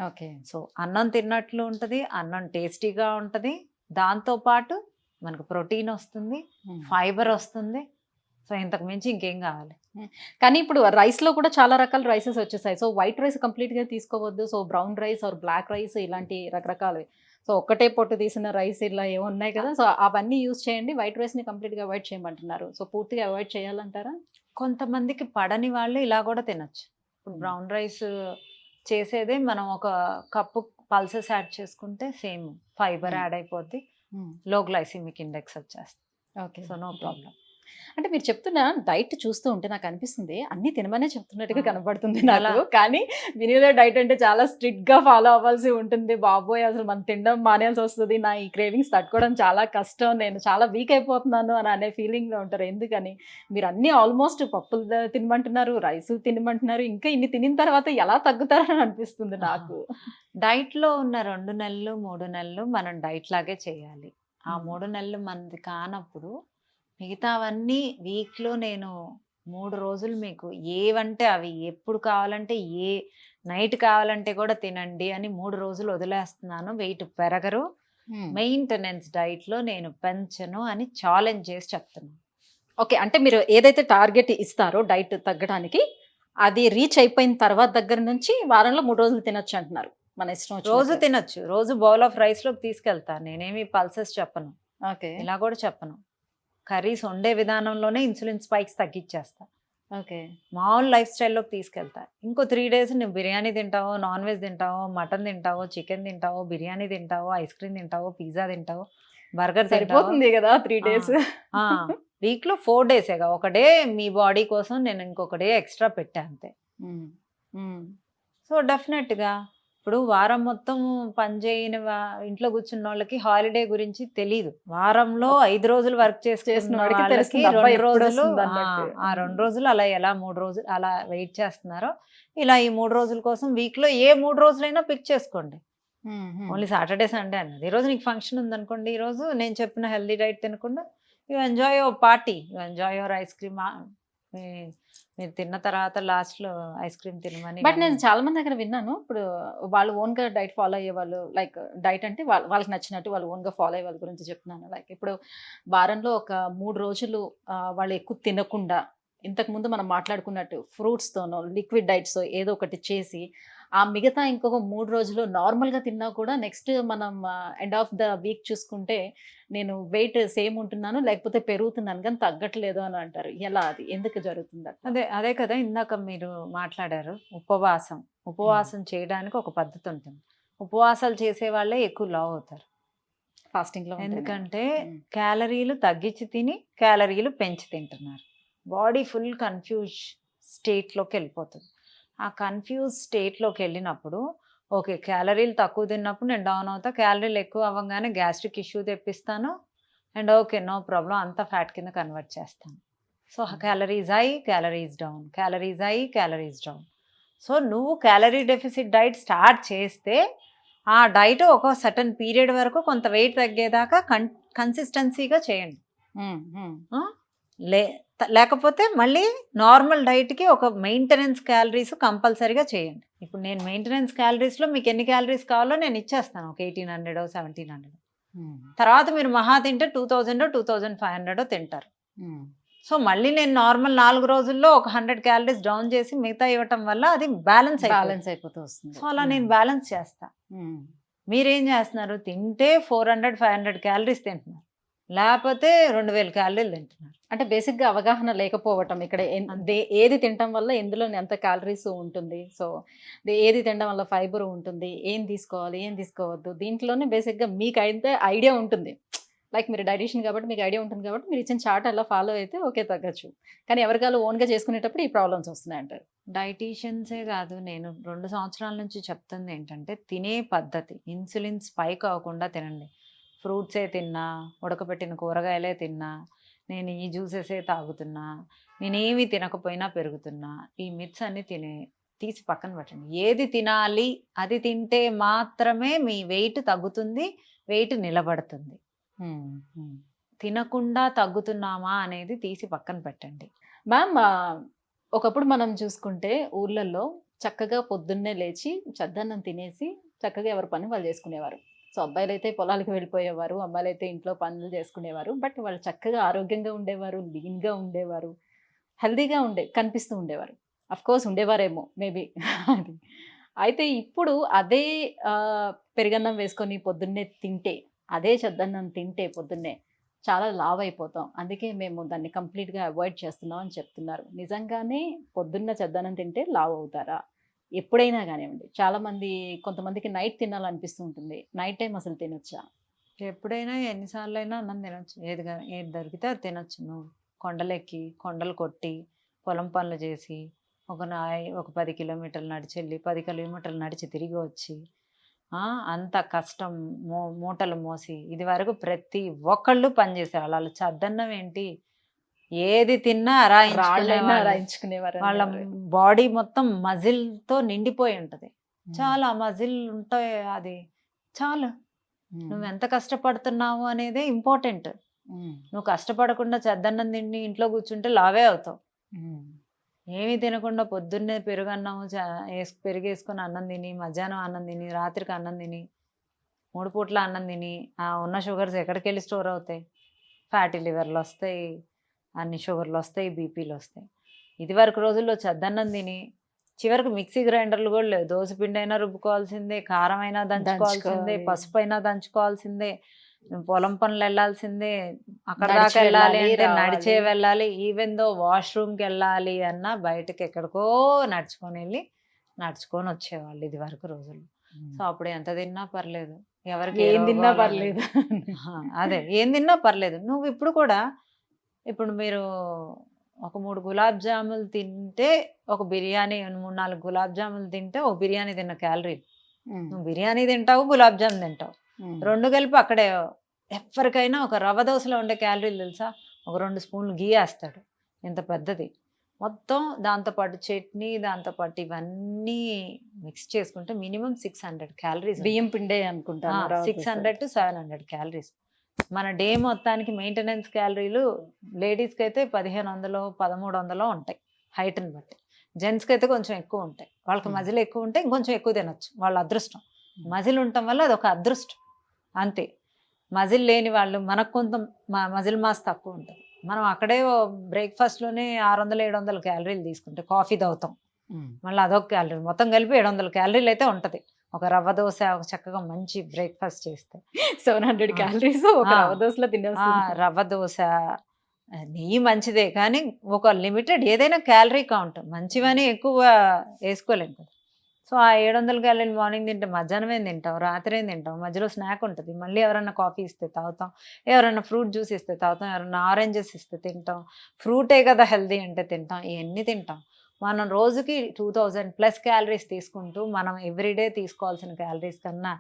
ఓకే. సో అన్నం తిన్నట్లు ఉంటుంది, అన్నం టేస్టీగా ఉంటుంది, దాంతోపాటు మనకు ప్రోటీన్ వస్తుంది, ఫైబర్ వస్తుంది. సో ఇంతకు మించి ఇంకేం కావాలి? కానీ ఇప్పుడు రైస్లో కూడా చాలా రకాల రైసెస్ వచ్చేసాయి. సో వైట్ రైస్ కంప్లీట్గా తీసుకోవద్దు, so brown rice or black rice ఇలాంటి రకరకాలు, సో ఒక్కటే పొట్టు తీసిన రైస్ ఇలా ఏమో ఉన్నాయి కదా, సో అవన్నీ యూజ్ చేయండి. వైట్ రైస్ని కంప్లీట్గా అవాయిడ్ చేయమంటున్నారు. సో పూర్తిగా అవాయిడ్ చేయాలంటారా? కొంతమందికి పడని వాళ్ళు ఇలా కూడా తినచ్చు. ఇప్పుడు బ్రౌన్ రైస్ చేసేదే మనం ఒక కప్పు పల్సెస్ యాడ్ చేసుకుంటే సేమ్ ఫైబర్ యాడ్ అయిపోద్ది, లో గ్లైసిమిక్ ఇండెక్స్ వచ్చేస్తుంది. ఓకే. So no problem. అంటే మీరు చెప్తున్న డైట్ చూస్తూ ఉంటే నాకు అనిపిస్తుంది అన్ని తినమనే చెప్తున్నట్టుగా కనబడుతుంది నాకు. కానీ వినియోగ డైట్ అంటే చాలా స్ట్రిక్ట్ గా ఫాలో అవ్వాల్సి ఉంటుంది. బాబోయ్, అసలు మనం తినడం మానేయాల్సి వస్తుంది, నా ఈ క్రేవింగ్స్ తట్టుకోవడం చాలా కష్టం, నేను చాలా వీక్ అయిపోతున్నాను అని అనే ఫీలింగ్ లో ఉంటారు. ఎందుకని మీరు అన్ని ఆల్మోస్ట్ పప్పులు తినమంటున్నారు, రైస్ తినమంటున్నారు, ఇంకా ఇన్ని తినిన తర్వాత ఎలా తగ్గుతారని అనిపిస్తుంది నాకు. డైట్ లో ఉన్న 2 నెలలు 3 నెలలు మనం డైట్ లాగే చేయాలి. ఆ 3 నెలలు మనది కానప్పుడు మిగతావన్నీ వీక్లో నేను 3 రోజులు మీకు ఏవంటే అవి ఎప్పుడు కావాలంటే నైట్ కావాలంటే కూడా తినండి అని 3 రోజులు వదిలేస్తున్నాను. వెయిట్ పెరగరు, మెయింటెనెన్స్ డైట్లో నేను పెంచను అని ఛాలెంజ్ చేసి చెప్తున్నాను. ఓకే. అంటే మీరు ఏదైతే టార్గెట్ ఇస్తారో డైట్ తగ్గడానికి, అది రీచ్ అయిపోయిన తర్వాత దగ్గర నుంచి వారంలో 3 రోజులు తినొచ్చు అంటున్నారు. మన ఇష్టం రోజు తినొచ్చు, రోజు బౌల్ ఆఫ్ రైస్లోకి తీసుకెళ్తాను. నేనేమి పల్సెస్ చెప్పను, ఓకే, ఇలా కూడా చెప్పను. కర్రీస్ వండే విధానంలోనే ఇన్సులిన్ స్పైక్స్ తగ్గించేస్తా. ఓకే, మామూలు లైఫ్ స్టైల్లోకి తీసుకెళ్తా. ఇంకో 3 డేస్ నువ్వు బిర్యానీ తింటావో, నాన్ వెజ్ తింటావో, మటన్ తింటావో, చికెన్ తింటావో, బిర్యానీ తింటావో, ఐస్ క్రీమ్ తింటావో, పిజ్జా తింటావో, బర్గర్ సరిపోతుంది కదా 3 డేస్. వీక్లో 4 డేసేగా, ఒక డే మీ బాడీ కోసం నేను ఇంకొక డే ఎక్స్ట్రా పెట్టా అంతే. సో డెఫినెట్గా ఇప్పుడు వారం మొత్తం పనిచేయని ఇంట్లో కూర్చున్న వాళ్ళకి హాలిడే గురించి తెలియదు. వారంలో 5 రోజులు వర్క్ చేసిన వాళ్ళకి 2 రోజులు, ఆ 2 రోజులు అలా ఎలా 3 రోజులు అలా వెయిట్ చేస్తున్నారో, ఇలా ఈ 3 రోజుల కోసం వీక్లో ఏ 3 రోజులైనా పిక్ చేసుకోండి. ఓన్లీ సాటర్డే సండే అన్నది. ఈరోజు నీకు ఫంక్షన్ ఉందనుకోండి, ఈరోజు నేను చెప్పిన హెల్దీ డైట్ తినకుండా you enjoy your party, you enjoy your eyes cream. మీరు తిన్న తర్వాత లాస్ట్లో ఐస్ క్రీమ్ తినమని. బట్ నేను చాలా మంది దగ్గర విన్నాను, ఇప్పుడు వాళ్ళు ఓన్గా డైట్ ఫాలో అయ్యే వాళ్ళు, లైక్ డైట్ అంటే వాళ్ళకి నచ్చినట్టు వాళ్ళు ఓన్గా ఫాలో అయ్యే వాళ్ళ గురించి చెప్తున్నాను. లైక్ ఇప్పుడు వారంలో ఒక 3 రోజులు వాళ్ళు ఎక్కువ తినకుండా, ఇంతకుముందు మనం మాట్లాడుకున్నట్టు ఫ్రూట్స్తోనో లిక్విడ్ డైట్స్ ఏదో ఒకటి చేసి, ఆ మిగతా ఇంకొక 3 రోజులు నార్మల్గా తిన్నా కూడా నెక్స్ట్ మనం ఎండ్ ఆఫ్ ద వీక్ చూసుకుంటే నేను వెయిట్ సేమ్ ఉంటున్నాను, లేకపోతే పెరుగుతున్నాను కానీ తగ్గట్లేదు అని అంటారు. ఎలా, అది ఎందుకు జరుగుతుంది? అదే కదా ఇందాక మీరు మాట్లాడారు, ఉపవాసం చేయడానికి ఒక పద్ధతి ఉంటుంది. ఉపవాసాలు చేసే వాళ్ళే ఎక్కువ లావ్ అవుతారు. ఫాస్టింగ్ లో ఉంటేనే. ఎందుకంటే ఉమ్. క్యాలరీలు తగ్గించి తిని క్యాలరీలు పెంచి తింటున్నారు. బాడీ ఫుల్ కన్ఫ్యూజ్ స్టేట్లోకి వెళ్ళిపోతుంది. ఆ కన్ఫ్యూజ్ స్టేట్లోకి వెళ్ళినప్పుడు ఓకే, క్యాలరీలు తక్కువ తిన్నప్పుడు నేను డౌన్ అవుతా, క్యాలరీలు ఎక్కువ అవ్వగానే గ్యాస్ట్రిక్ ఇష్యూ తెప్పిస్తాను, అండ్ ఓకే నో ప్రాబ్లం అంతా ఫ్యాట్ కింద కన్వర్ట్ చేస్తాను. So calories high, calories down, calories high, calories down. So నువ్వు క్యాలరీ డెఫిసిట్ డైట్ స్టార్ట్ చేస్తే ఆ డైట్ ఒక సర్టన్ పీరియడ్ వరకు కొంత వెయిట్ తగ్గేదాకా కన్సిస్టెన్సీగా చేయండి. ఉమ్, ఉమ్, ఆ? లేకపోతే మళ్ళీ నార్మల్ డైట్కి ఒక మెయింటెనెన్స్ క్యాలరీస్ కంపల్సరీగా చేయండి. ఇప్పుడు నేను మెయింటెనెన్స్ క్యాలరీస్లో మీకు ఎన్ని క్యాలరీస్ కావాలో నేను ఇచ్చేస్తాను, ఒక 1800 1700. ఉమ్, తర్వాత మీరు మహా తింటే 2000 2500 తింటారు. ఉమ్. సో మళ్ళీ నేను నార్మల్ 4 రోజుల్లో ఒక 100 క్యాలరీస్ డౌన్ చేసి మిగతా ఇవ్వటం వల్ల అది బ్యాలెన్స్ బ్యాలెన్స్ అయిపోతూ వస్తుంది. సో అలా నేను బ్యాలెన్స్ చేస్తా. ఉమ్. మీరేం చేస్తున్నారు, తింటే 400 500 క్యాలరీస్ తింటున్నారు, లేకపోతే 2000 క్యాలరీలు తింటున్నారు. అంటే బేసిక్ గా అవగాహన లేకపోవటం ఇక్కడ అంతే. ఏది తినటం వల్ల ఎందులో ఎంత క్యాలరీస్ ఉంటుంది, సో ఏది తినడం వల్ల ఫైబర్ ఉంటుంది, ఏం తీసుకోవాలి ఏం తీసుకోవద్దు, దీంట్లోనే బేసిక్ గా మీకు అయితే ఐడియా ఉంటుంది. లైక్ మీరు డైటీషియన్ కాబట్టి మీకు ఐడియా ఉంటుంది కాబట్టి మీరు ఇచ్చిన చార్ట్ అలా ఫాలో అయితే ఓకే తగ్గచ్చు. కానీ ఎవరికాలు ఓన్గా చేసుకునేటప్పుడు ఈ ప్రాబ్లమ్స్ వస్తున్నాయి అంటారు. డైటీషియన్సే కాదు, నేను 2 సంవత్సరాల నుంచి చెప్తుంది ఏంటంటే తినే పద్ధతి, ఇన్సులిన్ స్పైక్ అవ్వకుండా తినండి. ఫ్రూట్సే తిన్నా, ఉడకబెట్టిన కూరగాయలే తిన్నా, నేను ఈ జ్యూసెసే తాగుతున్నా, నేనేమి తినకపోయినా పెరుగుతున్నా, ఈ మిత్స్ అన్ని తీసి పక్కన పెట్టండి. ఏది తినాలి అది తింటే మాత్రమే మీ వెయిట్ తగ్గుతుంది, వెయిట్ నిలబడుతుంది. తినకుండా తగ్గుతున్నామా అనేది తీసి పక్కన పెట్టండి. మ్యామ్, ఒకప్పుడు మనం చూసుకుంటే ఊర్లలో చక్కగా పొద్దున్నే లేచి చద్దన్నం తినేసి చక్కగా ఎవరి పని వాళ్ళు చేసుకునేవారు. సో అబ్బాయిలు అయితే పొలాలకు వెళ్ళిపోయేవారు, అమ్మాయిలు అయితే ఇంట్లో పనులు చేసుకునేవారు. బట్ వాళ్ళు చక్కగా ఆరోగ్యంగా ఉండేవారు, లీన్గా ఉండేవారు, హెల్దీగా కనిపిస్తూ ఉండేవారు. అఫ్ కోర్స్ ఉండేవారేమో మేబీ అది. అయితే ఇప్పుడు అదే పెరుగన్నం వేసుకొని పొద్దున్నే తింటే, అదే చద్దన్నం తింటే పొద్దున్నే చాలా లావ్ అయిపోతాం. అందుకే మేము దాన్ని కంప్లీట్‌గా అవాయిడ్ చేస్తున్నాం అని చెప్తున్నారు. నిజంగానే పొద్దున్న చద్దన్నం తింటే లావ్ అవుతారా? ఎప్పుడైనా గానివ్వండి. చాలామంది కొంతమందికి నైట్ తినాలనిపిస్తూ ఉంటుంది. నైట్ టైమ్ అసలు తినొచ్చా? ఎప్పుడైనా ఎన్నిసార్లైనా అన్నం తినొచ్చు, ఏది దొరికితే అది తినొచ్చు. నువ్వు కొండలెక్కి కొండలు కొట్టి పొలం పనులు చేసి ఒక 10 కిలోమీటర్లు నడిచి వెళ్ళి 10 కిలోమీటర్లు నడిచి తిరిగి వచ్చి అంత కష్టం, మూటలు మోసి ఇది వరకు ప్రతి ఒక్కళ్ళు పనిచేసేవాళ్ళు. వాళ్ళు చద్దన్నం ఏంటి, ఏది తిన్నా రాళ్ళైనా అరాయించుకునేవాళ్ళు. రాయించుకునేవారు వాళ్ళ బాడీ మొత్తం మజిల్తో నిండిపోయి ఉంటుంది. చాలా మజిల్ ఉంటాయి, అది చాలు. నువ్వు ఎంత కష్టపడుతున్నావు అనేదే ఇంపార్టెంట్. నువ్వు కష్టపడకుండా చద్దన్నం తిండి ఇంట్లో కూర్చుంటే లావే అవుతావు. ఏమీ తినకుండా పొద్దున్నే పెరుగన్నం పెరుగు వేసుకొని అన్నం తిని, మధ్యాహ్నం అన్నం తిని, రాత్రికి అన్నం తిని, 3 పూట్ల అన్నం తిని ఉన్న షుగర్స్ ఎక్కడికి వెళ్ళి స్టోర్ అవుతాయి? ఫ్యాటీ లివర్లు వస్తాయి, అన్ని షుగర్లు వస్తాయి, బీపీలు వస్తాయి. ఇదివరకు రోజుల్లో చద్దన్నం తిని చివరికి మిక్సీ గ్రైండర్లు కూడా లేవు. దోశ పిండి అయినా రుబ్బుకోవాల్సిందే, కారం అయినా దంచుకోవాల్సిందే, పసుపు అయినా దంచుకోవాల్సిందే, పొలం పనులు వెళ్ళాల్సిందే, అక్కడ దాకా వెళ్ళాలి అంటే నడిచే వెళ్ళాలి. ఈవెన్ దో వాష్రూమ్కి వెళ్ళాలి అన్నా బయటకు ఎక్కడికో నడుచుకొని వచ్చేవాళ్ళు ఇది వరకు రోజులు. సో అప్పుడు ఎంత తిన్నా పర్లేదు, ఎవరికి ఏం తిన్నా పర్లేదు. అదే ఏం తిన్నా పర్లేదు. నువ్వు ఇప్పుడు కూడా, ఇప్పుడు మీరు ఒక 3 గులాబ్ జాములు తింటే ఒక బిర్యానీ, 3-4 గులాబ్ జాములు తింటే ఒక బిర్యానీ తిన్న క్యాలరీలు. నువ్వు బిర్యానీ తింటావు, గులాబ్ జామ్ తింటావు, 2 కలిపి అక్కడే. ఎవరికైనా ఒక రవ్వ దోశలో ఉండే క్యాలరీలు తెలుసా? ఒక 2 స్పూన్లు గీ వేస్తాడు, ఇంత పెద్దది. మొత్తం దాంతోపాటు చట్నీ, దాంతోపాటు ఇవన్నీ మిక్స్ చేసుకుంటే మినిమం 600 క్యాలరీస్. బియ్యం పిండే అనుకుంటాను. 600 to 700 క్యాలరీస్. మన డే మొత్తానికి మెయింటెనెన్స్ క్యాలరీలు లేడీస్కి అయితే 1500 1300 ఉంటాయి హైట్ని బట్టి. జెంట్స్కి అయితే కొంచెం ఎక్కువ ఉంటాయి. వాళ్ళకి మజిల్ ఎక్కువ ఉంటే ఇంకొంచెం ఎక్కువ తినొచ్చు, వాళ్ళ అదృష్టం. మజిల్ ఉండటం వల్ల అది ఒక అదృష్టం అంతే. మజిల్ లేని వాళ్ళు, మనకు కొంత మజిల్ మాస్ తక్కువ ఉంటుంది, మనం అక్కడే బ్రేక్ఫాస్ట్లోనే 600-700 క్యాలరీలు తీసుకుంటే కాఫీ తాగుతాం, మళ్ళీ అదొక క్యాలరీ, మొత్తం కలిపి 700 క్యాలరీలు అయితే ఉంటుంది. ఒక రవ్వ దోశ ఒక చక్కగా మంచి బ్రేక్ఫాస్ట్ చేస్తే 700 క్యాలరీస్ ఒక రవ్వ దోశలో తినేస్తాం. రవ్వ దోశ నెయ్యి మంచిదే, కానీ ఒక లిమిటెడ్ ఏదైనా క్యాలరీ కౌంట్. మంచివని ఎక్కువ వేసుకోలేము కదా. సో ఆ 700 క్యాలరీలు మార్నింగ్ తింటే మధ్యాహ్నం ఏం తింటాం, రాత్రి ఏం తింటాం, మధ్యలో స్నాక్ ఉంటుంది, మళ్ళీ ఎవరైనా కాఫీ ఇస్తే తాగుతాం, ఎవరైనా ఫ్రూట్ జ్యూస్ ఇస్తే తాగుతాం, ఎవరైనా ఆరెంజెస్ ఇస్తే తింటాం, ఫ్రూటే కదా హెల్దీ అంటే తింటాం, ఇవన్నీ తింటాం. మనం రోజుకి 2000+ క్యాలరీస్ తీసుకుంటూ మనం ఎవ్రీడే తీసుకోవాల్సిన క్యాలరీస్ కన్నా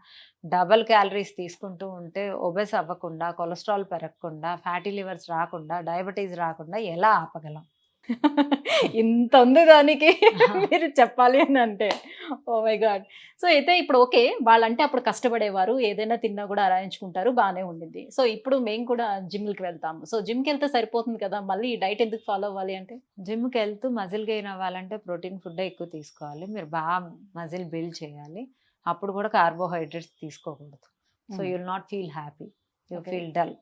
డబల్ క్యాలరీస్ తీసుకుంటూ ఉంటే ఒబెస్ అవ్వకుండా, కొలెస్ట్రాల్ పెరగకుండా, ఫ్యాటీ లివర్స్ రాకుండా, డయాబెటీస్ రాకుండా ఎలా ఆపగలం? ఇంత ఉంది దానికి మీరు చెప్పాలి అని అంటే. Oh my God! సో అయితే ఇప్పుడు ఓకే. వాళ్ళంటే అప్పుడు కష్టపడేవారు. ఏదైనా తిన్నా కూడా అరాయించుకుంటారు. బానే ఉండిద్ది. సో ఇప్పుడు మేము కూడా జిమ్‌లకి వెళ్తాము. సో జిమ్‌కెళ్తే సరిపోతుంది కదా! మళ్ళీ ఈ డైట్ ఎందుకు ఫాలో అవ్వాలి అంటే? జిమ్‌కి వెళ్తూ మజిల్ గెయిన్ అవ్వాలంటే ప్రోటీన్ ఫుడ్డే ఎక్కువ తీసుకోవాలి. మీరు మజిల్ బిల్డ్ చేయాలి. అప్పుడు కూడా కార్బోహైడ్రేట్స్ తీసుకోకూడదు. So you will not feel happy. You okay. Feel dull.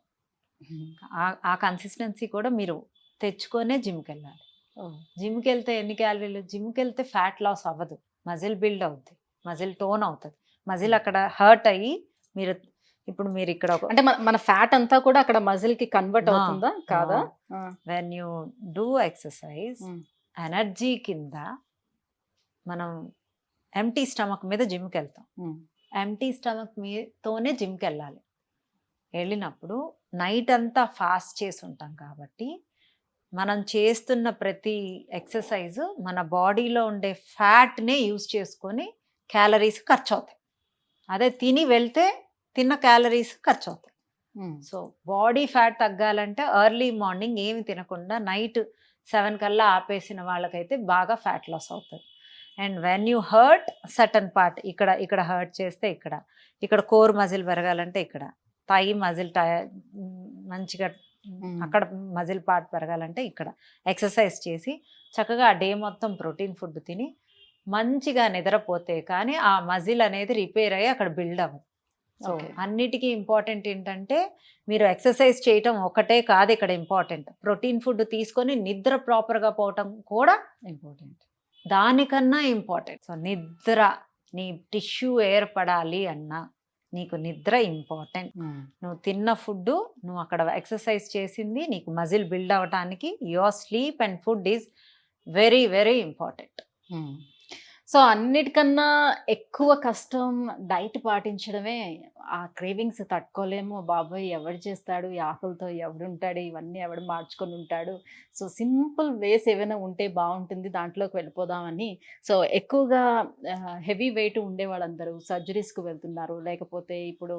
ఆ కన్సిస్టెన్సీ కూడా మీరు తెచ్చుకొనే జిమ్‌కెళ్ళాలి. ఓహ్! జిమ్‌కెళ్తే ఎన్ని క్యాలరీలు? జిమ్‌కెళ్తే ఫ్యాట్ లాస్ అవ్వదు. మజిల్ బిల్డ్ అవుద్ది. మజిల్ టోన్ అవుతది. మజిల్ అక్కడ హర్ట్ అయ్యి మీరు ఇప్పుడు మీరిక్కడ ఒక అంటే మన మన ఫ్యాట్ అంతా కూడా అక్కడ మజిల్‌కి కన్వర్ట్ ఆ! అవుతుందా? కాదా? ఆ! ఆ! వెన్ యూ డూ ఎక్సర్‌సైజ్ హ్మ్. ఎనర్జీ కింద మనం ఎంప్టీ స్టమక్ మీద జిమ్‌కెళ్తాం. హ్మ్. ఎంప్టీ స్టమక్ తోనే జిమ్‌కెళ్ళాలి. వెళ్ళినప్పుడు నైట్ అంతా ఫాస్ట్ చేసి ఉంటాం కాబట్టి మనం చేస్తున్న ప్రతి ఎక్సర్సైజ్ మన బాడీలో ఉండే ఫ్యాట్‌నే యూజ్ చేసుకొని క్యాలరీస్ ఖర్చవుతాయి. అదే తిని వెళ్తే తిన్న క్యాలరీస్ ఖర్చవుతాయి. హ్మ్. సో బాడీ ఫ్యాట్ తగ్గాలంటే ఎర్లీ మార్నింగ్ ఏమి తినకుండా నైట్ 7 కల్లా ఆపేసిన వాళ్ళకైతే బాగా ఫ్యాట్ లాస్ అవుతుంది. And when you hurt certain part ఇక్కడ హర్ట్ చేస్తే ఇక్కడ కోర్ మజిల్ పెరగాలంటే ఇక్కడ థై మజిల్ మంచిగా హ్మ్. అక్కడ మజిల్ పార్ట్ పెరగాలంటే ఇక్కడ ఎక్సర్సైజ్ చేసి చక్కగా ఆ డే మొత్తం ప్రోటీన్ ఫుడ్ తిని మంచిగా నిద్రపోతే కానీ ఆ మజిల్ అనేది రిపేర్ అయ్యి అక్కడ బిల్డ్ అవ్వదు. So okay. అన్నిటికీ ఇంపార్టెంట్ ఏంటంటే మీరు ఎక్సర్సైజ్ చేయటం ఒకటే కాదు ఇక్కడ ఇంపార్టెంట్. ప్రోటీన్ ఫుడ్ తీసుకొని నిద్ర ప్రాపర్‌గా పోవటం కూడా ఇంపార్టెంట్. దానికన్నా ఇంపార్టెంట్. సో నిద్ర నీ టిష్యూ ఏర్పడాలి అన్నా నీకు నిద్ర ఇంపార్టెంట్. హ్మ్. నువ్వు తిన్న ఫుడ్డు, నువ్వు అక్కడ ఎక్సర్సైజ్ చేసింది నీకు మజిల్ బిల్డ్ అవ్వటానికి your sleep and food is very very important. హ్మ్. సో అన్నిటికన్నా ఎక్కువ కష్టం డైట్ పాటించడమే. ఆ క్రేవింగ్స్ తట్టుకోలేము. బాబోయ్! ఎవడు చేస్తాడు? ఈ ఆకలితో ఎవడుంటాడు? ఇవన్నీ ఎవడు మార్చుకొని ఉంటాడు? సో సింపుల్ వేస్ ఏవైనా ఉంటే బావుంటుంది. దాంట్లోకి వెళ్ళిపోదామని. సో ఎక్కువగా హెవీ వెయిట్ ఉండేవాళ్ళందరూ సర్జరీస్‌కి వెళ్తున్నారు. లేకపోతే ఇప్పుడు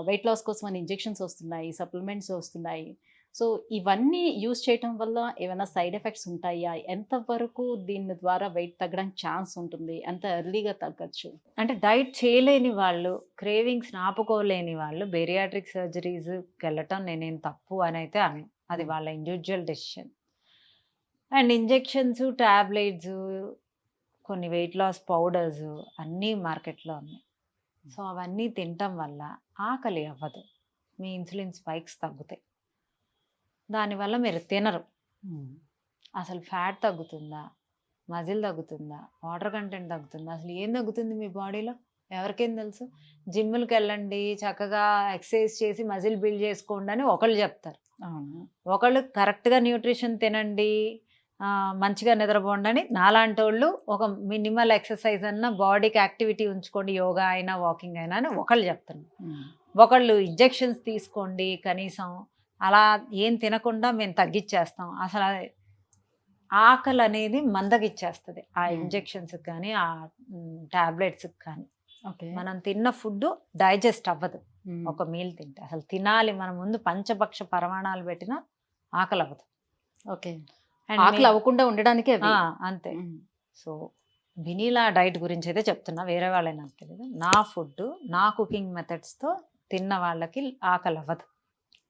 వెయిట్ లాస్ కోసం అని ఇంజెక్షన్స్ వస్తున్నాయి. సప్లిమెంట్స్ వస్తున్నాయి. సో ఇవన్నీ యూజ్ చేయటం వల్ల ఏమైనా సైడ్ ఎఫెక్ట్స్ ఉంటాయా? ఎంత వరకు దీని ద్వారా వెయిట్ తగ్గడానికి ఛాన్స్ ఉంటుంది? ఎంత ఎర్లీగా తగ్గొచ్చు? అంటే డైట్ చేయలేని వాళ్ళు, క్రేవింగ్స్‌ని ఆపుకోలేని వాళ్ళు బేరియాట్రిక్ సర్జరీస్‌కి వెళ్ళటం నేనేం తప్పు అనైతే అనను. అది వాళ్ళ individual decision. And injections, tablets, కొన్ని వెయిట్ లాస్ పౌడర్స్ అన్నీ మార్కెట్‌లో ఉన్నాయి. సో అవన్నీ తినటం వల్ల ఆకలి అవ్వదు. మీ ఇన్సులిన్ స్పైక్స్ తగ్గుతాయి. దానివల్ల మీరు తినరు. హ్మ్. అసలు ఫ్యాట్ తగ్గుతుందా? మజిల్ తగ్గుతుందా? వాటర్ కంటెంట్ తగ్గుతుందా? అసలు ఏం తగ్గుతుంది మీ బాడీలో? ఎవరికేం తెలుసు? జిమ్‌లకెళ్ళండి, చక్కగా ఎక్సర్సైజ్ చేసి మజిల్ బిల్డ్ చేసుకోండి అని ఒకళ్ళు చెప్తారు. అవును. ఒకళ్ళు కరెక్ట్‌గా న్యూట్రిషన్ తినండి, మంచిగా నిద్రపోండి అని నాలాంటోళ్ళు ఒక మినిమల్ ఎక్సర్సైజ్ అన్నా బాడీకి యాక్టివిటీ ఉంచుకోండి, యోగా అయినా, వాకింగ్ అయినా అని ఒకళ్ళు చెప్తున్నారు. హ్మ్. ఒకళ్ళు ఇంజెక్షన్స్ తీసుకోండి కనీసం, అలా ఏం తినకుండా మేము తగ్గిచ్చేస్తాం. అసలు ఆకలి అనేది మందగిచ్చేస్తది. ఆ హ్మ్. ఇంజెక్షన్స్‌కి కానీ, టాబ్లెట్స్‌కి కానీ. ఓకే. మనం తిన్న ఫుడ్డు డైజెస్ట్ అవ్వదు. హ్మ్. ఒక మీల్ తింటే. అసలు తినాలి మన ముందు పంచభక్ష పరమాణాలు పెట్టినా ఆకలవ్వదు. ఓకే. అండ్ ఆకలి అవ్వకుండా ఉండడానికే అవి. అంతే. హ్మ్. సో, వెనీలా డైట్ గురించయితే చెప్తున్నా. వేరే వాళ్ళయి నాకు తెలీదు. నా ఫుడ్డు, నా కుకింగ్ మెథడ్స్‌తో తిన్న వాళ్ళకి ఆకలవ్వదు.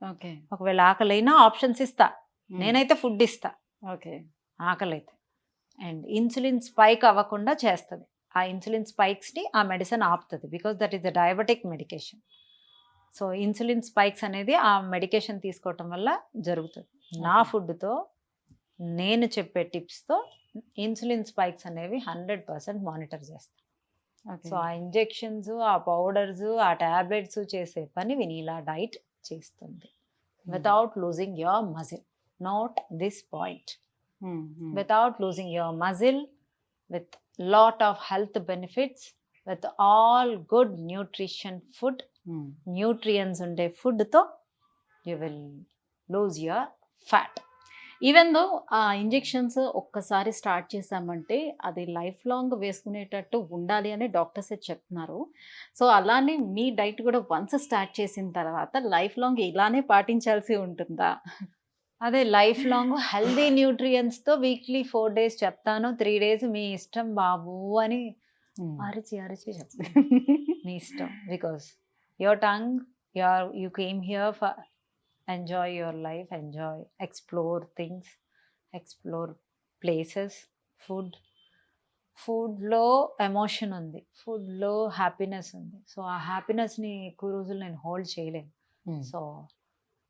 ఓకే. ఒకవేళ ఆకలైనా ఆప్షన్స్ ఇస్తా. హ్మ్. నేనైతే ఫుడ్ ఇస్తా ఓకే. ఆకలైతే. అండ్ ఇన్సులిన్ స్పైక్ అవ్వకుండా చేస్తది. ఆ ఇన్సులిన్ స్పైక్స్‌ని ఆ మెడిసిన్ ఆపుతది. Because that is the diabetic medication. So, insulin spikes అనేది ఆ మెడికేషన్ తీసుకోవటం వల్ల జరుగుతది. నా ఓకే. ఫుడ్‌తో నేను చెప్పే టిప్స్‌తో ఇన్సులిన్ స్పైక్స్ అనేవి 100% మానిటర్ చేస్తా. ఓకే. సో, ఆ ఇంజెక్షన్స్, ఆ పౌడర్స్, ఆ టాబ్లెట్స్ చేసే పని వెనీలా డైట్ చేస్తుంది. Without losing your muscle. Not this point. హ్మ్. హ్మ్. Without losing your muscle, with lot of health benefits with all good nutrition food, nutrients unde food తో you will lose your fat. Even though ఆ injections ఒక్కసారి start చేసామంటే అది life long వేసుకునేటట్టు ఉండాలి అని doctors చెప్తున్నారు. సో అలానే మీ డైట్ కూడా వన్స్ స్టార్ట్ చేసిన తర్వాత లైఫ్ లాంగ్ ఇలానే పాటించాల్సి ఉంటుందా? అదే లైఫ్ లాంగ్ హెల్దీ న్యూట్రియంట్స్ తో వీక్లీ 4 days చెప్తాను, 3 days మీ ఇష్టం బాబు అని అరిచి అరిచి చెప్తాను. మీ ఇష్టం, because your tongue, you came here for enjoy your life, enjoy, explore things, explore places. ఫుడ్లో ఎమోషన్ ఉంది, ఫుడ్లో హ్యాపీనెస్ ఉంది. సో ఆ హ్యాపీనెస్ని ఎక్కువ రోజులు నేను హోల్డ్ చేయలేను. సో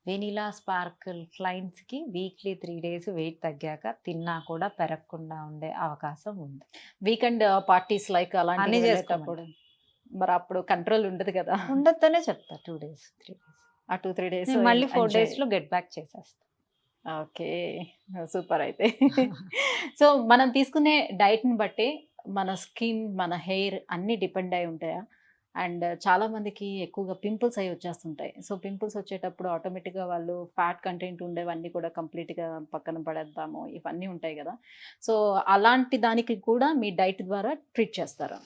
వెనిలా స్పార్కిల్ క్లయింట్స్కి వీక్లీ 3 days వెయిట్ తగ్గాక తిన్నా కూడా పెరగకుండా ఉండే అవకాశం ఉంది. వీకెండ్ పార్టీస్ లైక్ అలాంటి అన్నీ చేసేటప్పుడు మరి అప్పుడు కంట్రోల్ ఉండదు కదా? ఉండొద్దనే చెప్తా. 2 days 3 days ఆ 2-3 days మళ్ళీ 4 daysలో గెట్ బ్యాక్ చేసేస్తా. Okay, super. అయితే సో మనం తీసుకునే డైట్ని బట్టి మన స్కిన్, మన హెయిర్ అన్నీ డిపెండ్ అయి ఉంటాయా? అండ్ చాలా మందికి ఎక్కువగా పింపుల్స్ అవి వచ్చేస్తుంటాయి. సో పింపుల్స్ వచ్చేటప్పుడు ఆటోమేటిక్గా వాళ్ళు ఫ్యాట్ కంటెంట్ ఉండేవన్నీ కూడా కంప్లీట్గా పక్కన పడేద్దాము, ఇవన్నీ ఉంటాయి కదా. సో అలాంటి దానికి కూడా మీ డైట్ ద్వారా ట్రీట్ చేస్తారా?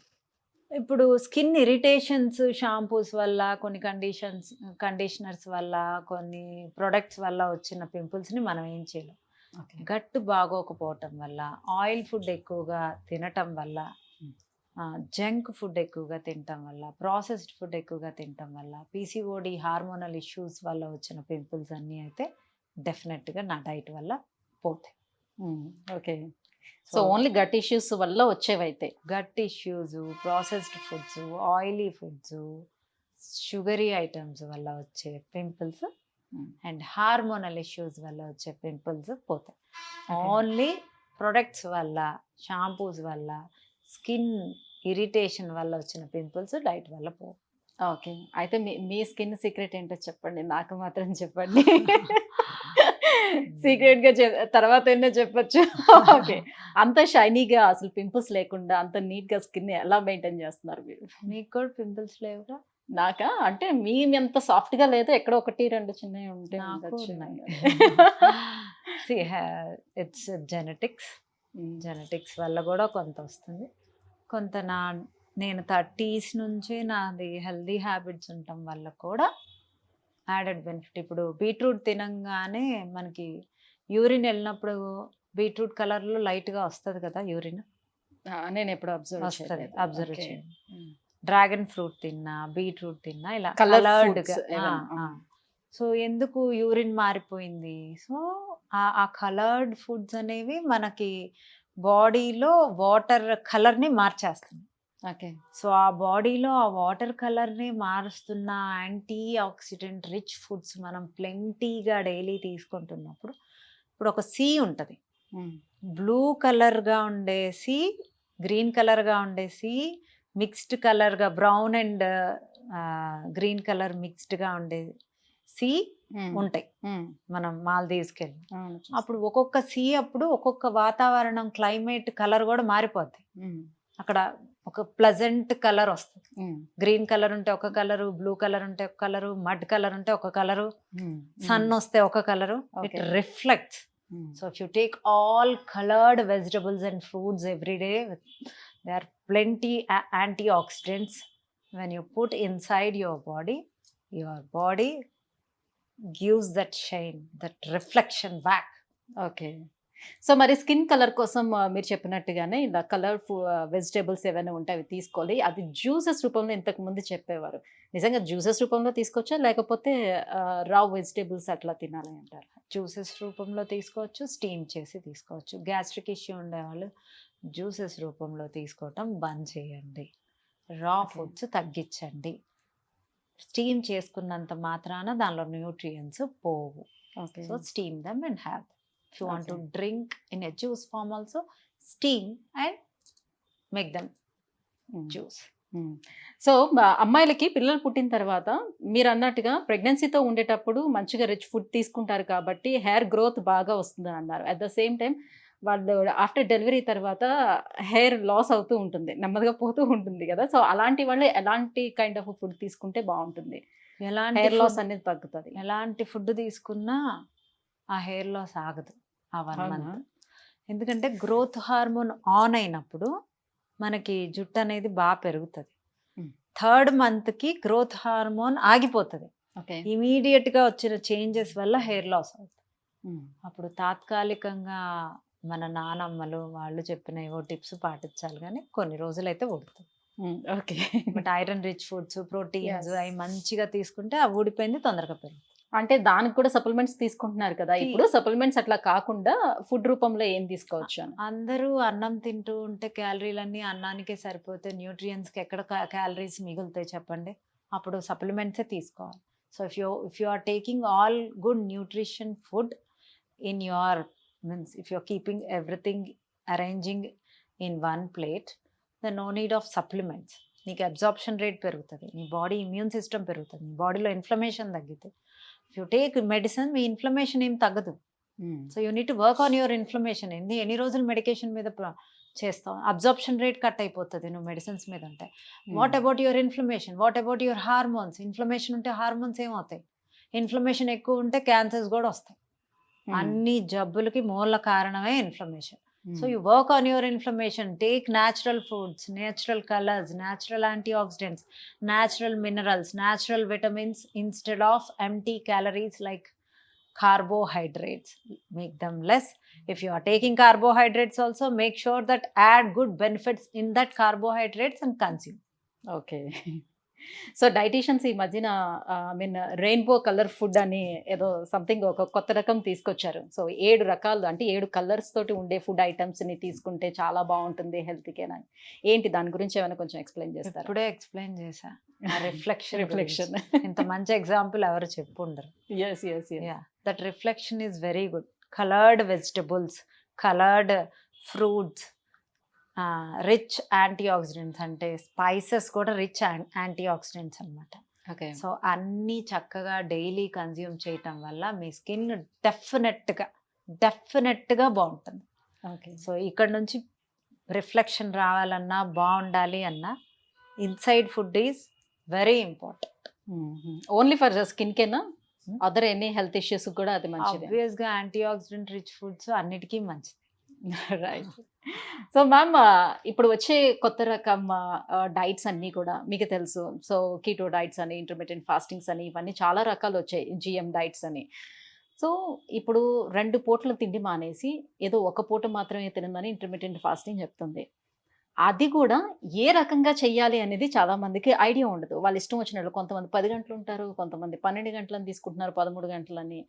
ఇప్పుడు స్కిన్ ఇరిటేషన్స్ షాంపూస్ వల్ల, కొన్ని కండిషనర్స్ వల్ల, కొన్ని ప్రొడక్ట్స్ వల్ల వచ్చిన పింపుల్స్ని మనం ఏం చేయలేం. గట్టు బాగోకపోవటం వల్ల, ఆయిల్ ఫుడ్ ఎక్కువగా తినటం వల్ల, జంక్ ఫుడ్ ఎక్కువగా తినటం వల్ల, ప్రాసెస్డ్ ఫుడ్ ఎక్కువగా తినటం వల్ల, పీసీఓడి హార్మోనల్ ఇష్యూస్ వల్ల వచ్చిన పింపుల్స్ అన్నీ అయితే డెఫినెట్గా నా డైట్ వల్ల పోతాయి. Okay, so only gut issues వల్ల వచ్చేవైతే, gut issues, processed foods, oily foods, sugary items వల్ల వచ్చే పింపుల్స్ అండ్ హార్మోనల్ ఇష్యూస్ వల్ల వచ్చే పింపుల్స్ పోతాయి. ఓన్లీ ప్రొడక్ట్స్ వల్ల, షాంపూస్ వల్ల, స్కిన్ ఇరిటేషన్ వల్ల వచ్చిన పింపుల్స్ డైట్ వల్ల పోవు. ఓకే, అయితే మీ స్కిన్ సీక్రెట్ ఏంటో చెప్పండి, నాకు మాత్రం చెప్పండి. సీక్రెట్గా తర్వాత అయినా చెప్పచ్చు. ఓకే, అంత షైనీగా అసలు పింపుల్స్ లేకుండా అంత నీట్గా స్కిన్ ఎలా మెయింటైన్ చేస్తున్నారు మీరు? మీకు కూడా పింపుల్స్ లేవుగా? నాకా అంటే మీ అంత సాఫ్ట్గా లేదు, ఎక్కడో 1-2 చిన్నవి ఉంటే ఇట్స్ జెనెటిక్స్ వల్ల కూడా కొంత వస్తుంది, కొంత నేను 30s నుంచి నాది హెల్దీ హ్యాబిట్స్ ఉండటం వల్ల కూడా యాడెడ్ బెనిఫిట్. ఇప్పుడు బీట్రూట్ తినంగానే మనకి యూరిన్ వెళ్ళినప్పుడు బీట్రూట్ కలర్లో లైట్గా వస్తుంది కదా యూరిన్, నేను ఎప్పుడు అబ్జర్వ్ చేయండి. డ్రాగన్ ఫ్రూట్ తిన్నా, బీట్రూట్ తిన్నా ఇలా కలర్డ్గా. సో ఎందుకు యూరిన్ మారిపోయింది? సో ఆ కలర్డ్ ఫుడ్స్ అనేవి మనకి బాడీలో వాటర్ కలర్ని మార్చేస్తుంది. ఓకే, సో ఆ బాడీలో ఆ వాటర్ కలర్ని మారుస్తున్న యాంటీ ఆక్సిడెంట్ రిచ్ ఫుడ్స్ మనం ప్లెంటీగా డైలీ తీసుకుంటున్నప్పుడు, ఇప్పుడు ఒక సీ ఉంటుంది, బ్లూ కలర్గా ఉండే సీ, గ్రీన్ కలర్గా ఉండే సీ, మిక్స్డ్ కలర్గా బ్రౌన్ అండ్ గ్రీన్ కలర్ మిక్స్డ్గా ఉండే సీ ఉంటాయి. మనం మాల్దీవ్స్కి వెళ్ళి అప్పుడు ఒక్కొక్క సీ అప్పుడు ఒక్కొక్క వాతావరణం క్లైమేట్ కలర్ కూడా మారిపోద్ది. అక్కడ ఒక ప్లజెంట్ కలర్ వస్తుంది. గ్రీన్ కలర్ ఉంటే ఒక కలరు, బ్లూ కలర్ ఉంటే ఒక కలరు, మడ్ కలర్ ఉంటే ఒక కలరు, సన్ వస్తే ఒక colour. It reflects. So if you take all coloured vegetables and fruits every day, they are plenty antioxidants. When you put inside your body gives that shine, that reflection back. Okay, so మరి skin colour కోసం మీరు చెప్పినట్టుగానే ఇలా colour vegetables ఏవైనా ఉంటాయి అవి తీసుకోవాలి. అది జ్యూసెస్ రూపంలో ఇంతకు ముందు చెప్పేవారు, నిజంగా జ్యూసెస్ రూపంలో తీసుకోవచ్చా లేకపోతే రా వెజిటేబుల్స్ అట్లా తినాలి అంటారు? జ్యూసెస్ రూపంలో తీసుకోవచ్చు, స్టీమ్ చేసి తీసుకోవచ్చు. గ్యాస్ట్రిక్ ఇష్యూ ఉండేవాళ్ళు జ్యూసెస్ రూపంలో తీసుకోవటం బంద్ చేయండి, రా ఫుడ్స్ తగ్గించండి. స్టీమ్ చేసుకున్నంత మాత్రాన దానిలో న్యూట్రియంట్స్ పోవు. So steam them and have. If you want to drink in a juice form also, steam and make them juice. So అమ్మాయిలకి పిల్లలు పుట్టిన తర్వాత మీరు అన్నట్టుగా ప్రెగ్నెన్సీతో ఉండేటప్పుడు మంచిగా రిచ్ ఫుడ్ తీసుకుంటారు కాబట్టి హెయిర్ గ్రోత్ బాగా వస్తుందని అన్నారు. అట్ ద సేమ్ టైం వాళ్ళు ఆఫ్టర్ డెలివరీ తర్వాత హెయిర్ లాస్ అవుతూ ఉంటుంది. నెమ్మదిగా పోతూ ఉంటుంది గదా! సో, అలాంటి వాళ్ళు ఎలాంటి కైండ్ ఆఫ్ ఫుడ్ తీసుకుంటే బావుంటుంది? ఎలాంటి హెయిర్ లాస్ ఫుడ్ అనేది తగ్గుతది. ఎలాంటి ఫుడ్ తీసుకున్నా ఆ హెయిర్ లాస్ ఆగదు ఆ 1 అవునా? మంత్. ఎందుకంటే గ్రోత్ హార్మోన్ ఆన్ అయినప్పుడు మనకి జుట్టు అనేది బాగా పెరుగుతది. హ్మ్. 3rd మంత్‌కి గ్రోత్ హార్మోన్ ఆగిపోతది. ఓకే. ఇమ్మీడియేట్‌గా వచ్చిన చేంజెస్ వల్ల హెయిర్ లాస్ అవుతుంది. హ్మ్. అప్పుడు తాత్కాలికంగా మన నానమ్మలు వాళ్ళు చెప్పిన ఏవో టిప్స్ పాటించాలి గానీ, కొన్ని రోజులైతే ఊడుతుంది. హ్మ్. Okay. But iron rich foods, proteins yes. అవి మంచిగా తీసుకుంటే ఆ ఊడిపోయింది తొందరగా పెరుగుతుంది. అంటే దానికి కూడా సప్లిమెంట్స్ తీసుకుంటున్నారు కదా! టీ ఇప్పుడు సప్లిమెంట్స్ అట్లా కాకుండా ఫుడ్ రూపంలో ఏం తీసుకోవచ్చు అని? అందరూ అన్నం తింటూ ఉంటే క్యాలరీలన్నీ అన్నానికే సరిపోతే న్యూట్రియంట్స్‌కి ఎక్కడ క్యాలరీస్ మిగులుతాయి చెప్పండి? అప్పుడు సప్లిమెంట్సే తీసుకోవాలి. So, if you are taking all good nutrition food in your means if you are keeping everything arranging in one plate then no need of supplements. నీకు అబ్జార్ప్షన్ రేట్ పెరుగుతుంది, నీ బాడీ ఇమ్యూన్ సిస్టమ్ పెరుగుతుంది, నీ బాడీలో inflammation తగ్గుతుంది. If you take medicine me inflammation ఏం తగ్గదు. హ్మ్. So you need to work on your inflammation. ఎన్ని రోజులు మెడికేషన్ మీద చేస్తాం, అబ్జార్ప్షన్ రేట్ కట్ అయిపోతుంది నువ్వు మెడిసిన్స్ మీద ఉంటే. వాట్ హ్మ్. About your inflammation, what about your hormones? Inflammation ఉంటే హార్మోన్స్ ఏమవుతాయి? ఇన్ఫ్లమేషన్ ఎక్కువ ఉంటే క్యాన్సర్స్ కూడా వస్తాయి. హ్మ్. అన్ని జబ్బులకి మూల కారణమే ఇన్ఫ్లమేషన్. సో హ్మ్. You work on your inflammation, take natural foods, natural colours, natural antioxidants, natural minerals, natural vitamins instead of empty calories like carbohydrates. Make them less. If you are taking carbohydrates also, make sure that add good benefits in that carbohydrates and consume. Okay. So, dietitians ఈ మధ్యన I mean rainbow colour food అని ఏదో something ఒక కొత్త రకం తీసుకొచ్చారు. So, 7 రకాలు అంటే 7 కలర్స్ తోటి ఉండే ఫుడ్ ఐటెమ్స్‌ని తీసుకుంటే చాలా బావుంటుంది హెల్త్‌కేనని. ఏంటి దాని గురించి ఏమైనా కొంచెం ఎక్స్‌ప్లెయిన్ చేస్తారా? ఇప్పుడే ఎక్స్ప్లెయిన్ చేశా. ఆ రిఫ్లెక్షన్ రిఫ్లెక్షన్. ఇంత మంచి ఎగ్జాంపుల్ ఎవరు చెప్పుండరు. Yes. Yes. Yes. Yeah, that reflection is very good. Colored vegetables, colored fruits, rich antioxidants అంటే స్పైసెస్ కూడా రిచ్ యాంటీఆక్సిడెంట్స్ అన్నమాట. ఓకే. సో అన్నీ చక్కగా డైలీ కన్జ్యూమ్ చేయటం వల్ల మీ స్కిన్ డెఫినెట్గా బాగుంటుంది. ఓకే. సో ఇక్కడ నుంచి రిఫ్లెక్షన్ రావాలన్నా బాగుండాలి అన్నా inside food is very important. Only for స్కిన్‌కేనా? అదర్ ఎనీ హెల్త్ ఇష్యూస్ కూడా అది మంచిదే. ఆబ్వియస్గా యాంటీఆక్సిడెంట్ రిచ్ ఫుడ్స్ అన్నిటికీ మంచిది. రైట్. సో, మ్యామ్ ఇప్పుడు వచ్చే కొత్త రకం డైట్స్ అన్నీ కూడా మీకు తెలుసు. సో, కీటో డైట్స్ అని, ఇంటర్మిటెంట్ ఫాస్టింగ్స్ అని ఇవన్నీ చాలా రకాలు వచ్చాయి. జీఎం డైట్స్ అని. సో, ఇప్పుడు 2 పూటలు తిండి మానేసి ఏదో ఒక పూట మాత్రమే తినమని ఇంటర్మిటెంట్ ఫాస్టింగ్ చెప్తుంది. అది కూడా ఏ రకంగా చెయ్యాలి అనేది చాలా మందికి ఐడియా ఉండదు. వాళ్ళ ఇష్టం వచ్చినట్లు కొంతమంది 10 గంటలు ఉంటారు. కొంతమంది 12 గంటలని తీసుకుంటున్నారు. 13 గంటలని.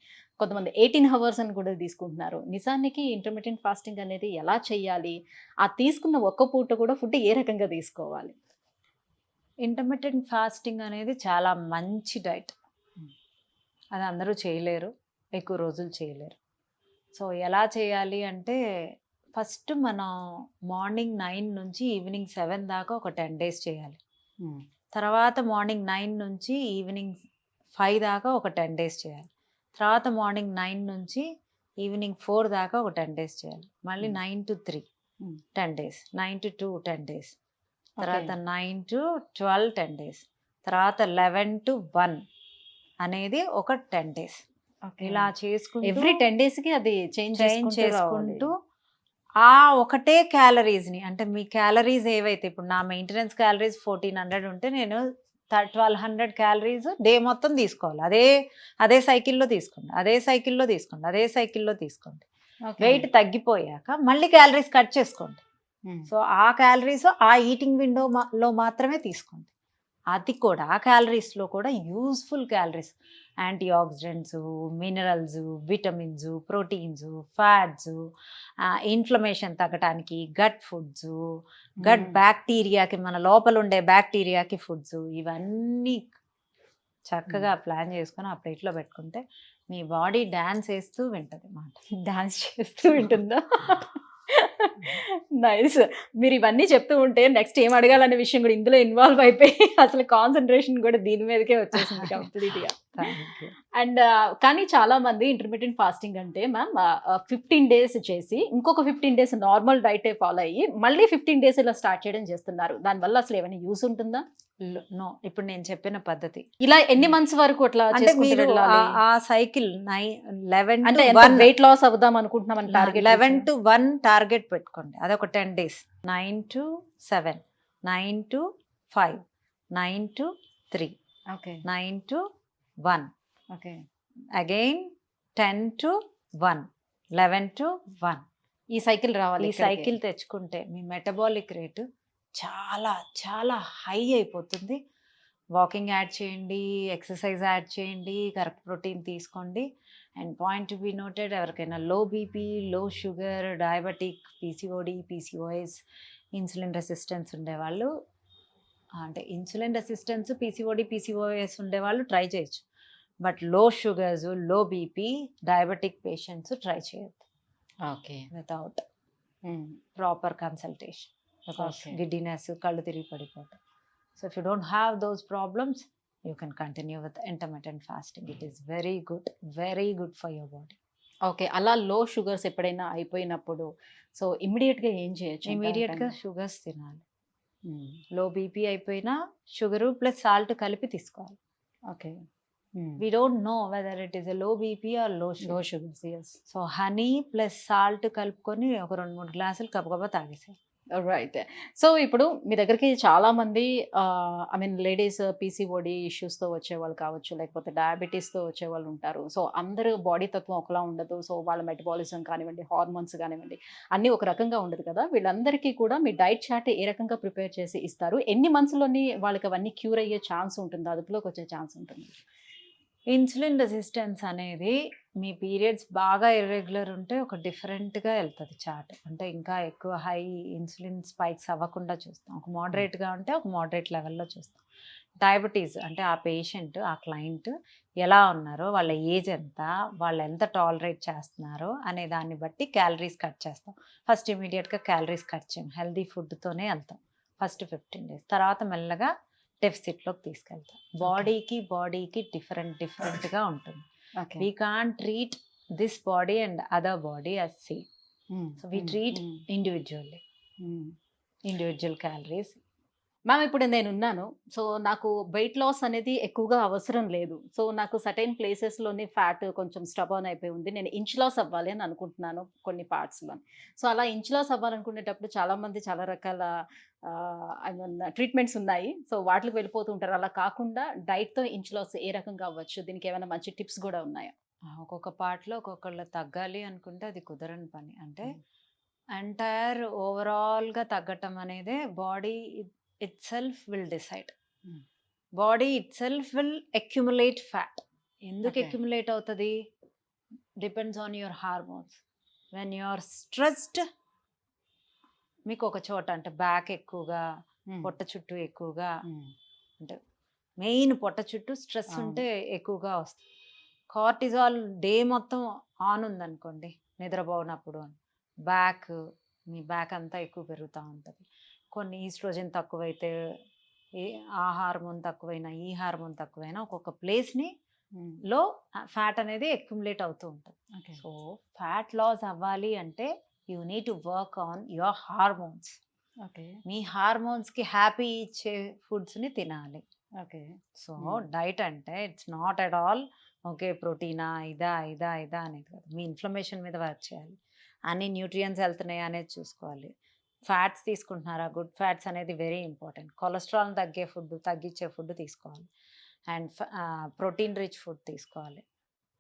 కొంతమంది 18 హవర్స్ అని కూడా తీసుకుంటున్నారు. నిజానికి ఇంటర్మిటెంట్ ఫాస్టింగ్ అనేది ఎలా చెయ్యాలి? ఆ తీసుకున్న ఒక్క పూట కూడా ఫుడ్ ఏ రకంగా తీసుకోవాలి? ఇంటర్మిటెంట్ ఫాస్టింగ్ అనేది చాలా మంచి డైట్. అది అందరూ చేయలేరు, ఎక్కువ రోజులు చేయలేరు. సో ఎలా చేయాలి అంటే ఫస్ట్ మనం మార్నింగ్ 9 నుంచి ఈవినింగ్ 7 దాకా ఒక 10 డేస్ చేయాలి. తర్వాత మార్నింగ్ 9 నుంచి ఈవినింగ్ 5 దాకా ఒక 10 డేస్ చేయాలి. తర్వాత మార్నింగ్ 9 నుంచి ఈవినింగ్ 4 దాకా ఒక 10 డేస్ చేయాలి. మళ్ళీ 9 to 3 10 డేస్, 9 to 2 10 డేస్, తర్వాత 9 to 12 10 డేస్, తర్వాత 11 to 1 అనేది ఒక 10 డేస్. ఇలా చేసుకుంటూ ఎవ్రీ 10 డేస్‌కి అది చేంజ్ చేసుకుంటూ ఆ ఒకటే క్యాలరీస్ని అంటే మీ క్యాలరీస్ ఏవైతే ఇప్పుడు నా మెయింటెనెన్స్ క్యాలరీస్ 1400 ఉంటే నేను 1200 క్యాలరీస్ డే మొత్తం తీసుకోవాలి. అదే సైకిల్లో తీసుకోండి. వెయిట్ తగ్గిపోయాక మళ్ళీ క్యాలరీస్ కట్ చేసుకోండి. సో ఆ క్యాలరీస్ ఆ ఈటింగ్ విండోలో మాత్రమే తీసుకోండి. అది కూడా ఆ క్యాలరీస్లో కూడా useful calories, antioxidants, minerals, vitamins, proteins, fats, inflammation తగ్గడానికి గట్ ఫుడ్స్, గట్ బ్యాక్టీరియాకి మన లోపల ఉండే బ్యాక్టీరియాకి ఫుడ్స్, ఇవన్నీ చక్కగా ప్లాన్ చేసుకొని ఆ ప్లేట్లో పెట్టుకుంటే మీ బాడీ డాన్స్ వేస్తూ వింటది మాట. డాన్స్ చేస్తూ వింటుందా? నైస్. మీరు ఇవన్నీ చెప్తూ ఉంటే నెక్స్ట్ ఏం అడగాలనే విషయం కూడా ఇందులో ఇన్వాల్వ్ అయిపోయి అసలు కాన్సంట్రేషన్ కూడా దీని మీదకే వచ్చేసింది కంప్లీట్‌గా. అండ్ కానీ చాలా మంది ఇంటర్మీడియట్ ఫాస్టింగ్ అంటే మ్యామ్ 15 డేస్ చేసి ఇంకొక 15 డేస్ నార్మల్ డైటే ఫాలో అయ్యి మళ్ళీ 15 డేస్ ఇలా స్టార్ట్ చేయడం చేస్తున్నారు. దానివల్ల అసలు ఏమైనా యూస్ ఉంటుందా? నో, ఇప్పుడు నేను చెప్పిన పద్ధతి ఇలా ఎన్ని మంత్స్ వరకు అట్లా అంటే చేసుకుంటూ మీరు వెళ్ళాలి? ఆ సైకిల్ 11 అంటే to ఎంత 1 వెయిట్ లాస్ అవుదాం అనుకుంటున్నామని టార్గెట్ 11 to 1 టార్గెట్ పెట్టుకోండి. అదొక 10 days. 9 to 7, 9 to 5, 9 to 3, okay 9 to 1, okay again 10 to 1, 11 to 1. ఈ సైకిల్ రావాలి ఈ ఇక్కడికి. సైకిల్ తెచ్చుకుంటే మీ మెటబాలిక్ రేటు చాలా చాలా హై అయిపోతుంది. వాకింగ్ యాడ్ చేయండి, ఎక్సర్సైజ్ యాడ్ చేయండి, కరెక్ట్ ప్రోటీన్ తీసుకోండి. And point to be noted, ఎవరికైనా low BP, low sugar, diabetic, PCOD, PCOS, insulin resistance ఉండేవాళ్ళు, అంటే ఇన్సులిన్ రెసిస్టెన్స్, పీసీఓడి, పీసీఓఎస్ ఉండేవాళ్ళు ట్రై చేయొచ్చు. But low sugars, low BP, diabetic patients try చేయొద్దు okay without proper consultation. Okay. Giddiness, కళ్ళు తిరిగి పడిపోతాయి. So if you don't have those problems, you can continue with intermittent fasting. It is very good for your body. Okay అలా లో sugars ఎప్పుడైనా అయిపోయినప్పుడు so immediate గా ఏం చేయొచ్చు? ఇమీడియట్గా షుగర్స్ తినాలి. లో బీపీ అయిపోయినా షుగరు ప్లస్ సాల్ట్ కలిపి తీసుకోవాలి. Okay we don't know whether it is a low BP or low low sugar. Sugars yes so honey plus salt కలుపుకొని ఒక 2-3 గ్లాసులు గబగబా తాగేసారు. రైట్. సో ఇప్పుడు మీ దగ్గరికి చాలా మంది ఐ మీన్ లేడీస్ పీసీఓడి ఇష్యూస్తో వచ్చేవాళ్ళు కావచ్చు, లేకపోతే డయాబెటీస్తో వచ్చేవాళ్ళు ఉంటారు. సో అందరూ బాడీ తత్వం ఒకలా ఉండదు. సో వాళ్ళ మెటబాలిజం కానివ్వండి, హార్మోన్స్ కానివ్వండి, అన్నీ ఒక రకంగా ఉండదు కదా. వీళ్ళందరికీ కూడా మీ డైట్ చార్ట్ ఏ రకంగా ప్రిపేర్ చేసి ఇస్తారు? ఎన్ని మంత్స్లోని వాళ్ళకి అవన్నీ క్యూర్ అయ్యే ఛాన్స్ ఉంటుంది, అదుపులోకి వచ్చే ఛాన్స్ ఉంటుంది? ఇన్సులిన్ రెసిస్టెన్స్ అనేది మీ పీరియడ్స్ బాగా ఇర్రెగ్యులర్ ఉంటే ఒక డిఫరెంట్గా వెళ్తుంది చార్ట్. అంటే ఇంకా ఎక్కువ హై ఇన్సులిన్ స్పైక్స్ అవ్వకుండా చూస్తాం. ఒక మోడరేట్గా ఉంటే ఒక మోడరేట్ లెవెల్లో చూస్తాం. డయాబెటీస్ అంటే ఆ పేషెంట్, ఆ క్లయింట్ ఎలా ఉన్నారో, వాళ్ళ ఏజ్ ఎంత, వాళ్ళు ఎంత టాలరేట్ చేస్తున్నారో అనే దాన్ని బట్టి క్యాలరీస్ కట్ చేస్తాం. ఫస్ట్ ఇమీడియట్గా క్యాలరీస్ కట్ చేయం, హెల్దీ ఫుడ్తోనే వెళ్తాం ఫస్ట్ 15 days. తర్వాత మెల్లగా డెఫిసిట్లోకి తీసుకెళ్తాం. బాడీకి డిఫరెంట్గా ఉంటుంది. Okay we can't treat this body and other body as same. So we treat individual calories. Ma'am ఇప్పుడు నేనున్నాను. సో నాకు వెయిట్ లాస్ అనేది ఎక్కువగా అవసరం లేదు. సో నాకు సర్టెన్ ప్లేసెస్‌లోని ఫ్యాట్ కొంచెం స్టబర్న్ అయిపోయి ఉంది. నేను ఇంచ్ లాస్ అవ్వాలి అని అనుకుంటున్నాను కొన్ని పార్ట్స్‌లోని. సో అలా ఇంచ్ లాస్ అవ్వాలనుకునేటప్పుడు చాలామంది చాలా రకాల ఐ మీన్ ట్రీట్మెంట్స్ ఉన్నాయి. సో వాటికి వెళ్ళిపోతూ ఉంటారు. అలా కాకుండా డైట్‌తో ఇంచ్ లాస్ ఏ రకంగా అవ్వచ్చు? దీనికి ఏమైనా మంచి టిప్స్ గూడా ఉన్నాయా? ఒక్కొక్క పార్ట్లో ఒక్కొక్కళ్ళు తగ్గాలి అనుకుంటే అది కుదరని పని. అంటే ఎంటైర్ ఓవరాల్గా తగ్గటం అనేదే body itself will decide. Body itself will accumulate fat. ఎందుకు Okay. accumulate అవుతుంది? Depends on your hormones. When you are stressed, మీకు ఒక చోట అంటే బ్యాక్ ఎక్కువగా, పొట్ట చుట్టూ ఎక్కువగా, అంటే మెయిన్ పొట్ట చుట్టూ స్ట్రెస్ ఉంటే ఎక్కువగా వస్తుంది. కార్టిజాల్ డే మొత్తం ఆన్ ఉందనుకోండి నిద్రపోనప్పుడు, మీ బ్యాక్ అంతా ఎక్కువ పెరుగుతూ ఉంటుంది. కొన్ని ఈస్ట్రోజన్ తక్కువైతే, ఆ హార్మోన్ తక్కువైనా, ఈ హార్మోన్ తక్కువైనా ఒక్కొక్క ప్లేస్ని లో ఫ్యాట్ అనేది అక్యుములేట్ అవుతూ ఉంటుంది. సో ఫ్యాట్ లాస్ అవ్వాలి అంటే you need to work on your hormones. మీ హార్మోన్స్కి హ్యాపీ ఇచ్చే ఫుడ్స్ని తినాలి. సో డైట్ అంటే it's not at all okay ప్రోటీనా ఇదా అనేది కాదు. మీ ఇన్ఫ్లమేషన్ మీద వర్క్ చేయాలి, అన్ని న్యూట్రియన్స్ వెళ్తున్నాయా అనేది చూసుకోవాలి. ఫ్యాట్స్ తీసుకుంటున్నారా, గుడ్ ఫ్యాట్స్ అనేది వెరీ ఇంపార్టెంట్. కొలెస్ట్రాల్ తగ్గించే ఫుడ్ తీసుకోవాలి. అండ్ ప్రోటీన్ రిచ్ ఫుడ్ తీసుకోవాలి.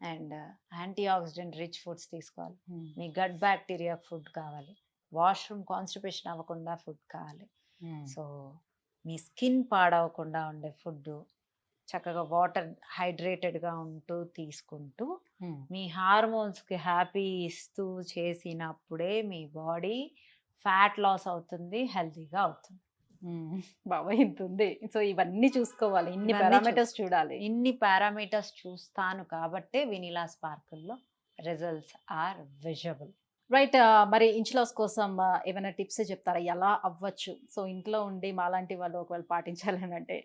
And anti oxidant rich foods తీసుకోవాలి. మీ గట్ బ్యాక్టీరియా ఫుడ్ కావాలి. వాష్రూమ్ కాన్స్టిపేషన్ అవ్వకుండా ఫుడ్ కావాలి. సో మీ స్కిన్ పాడవకుండా ఉండే ఫుడ్, చక్కగా వాటర్ హైడ్రేటెడ్గా ఉంటూ తీసుకుంటూ మీ హార్మోన్స్కి హ్యాపీ ఇస్తూ చేసినప్పుడే మీ బాడీ ఫ్యాట్ లాస్ అవుతుంది, హెల్తీగా అవుతుంది. బాబాయ్ ఇంత ఉంది. సో ఇవన్నీ చూసుకోవాలి, ఇన్ని ఇవన్నీ పారామీటర్స్ చూడాలి. ఇన్ని పారామీటర్స్ చూస్తాను కాబట్టే వెనిలా స్పార్కిల్లో రిజల్ట్స్ ఆర్ విజబుల్. రైట్. మరి ఇంచ్ లాస్ కోసం ఏమైనా టిప్స్ చెప్తారా? ఎలా అవ్వచ్చు? సో ఇంట్లో ఉండి మాలాంటి వాళ్ళు ఒకవేళ పాటించాలని అంటే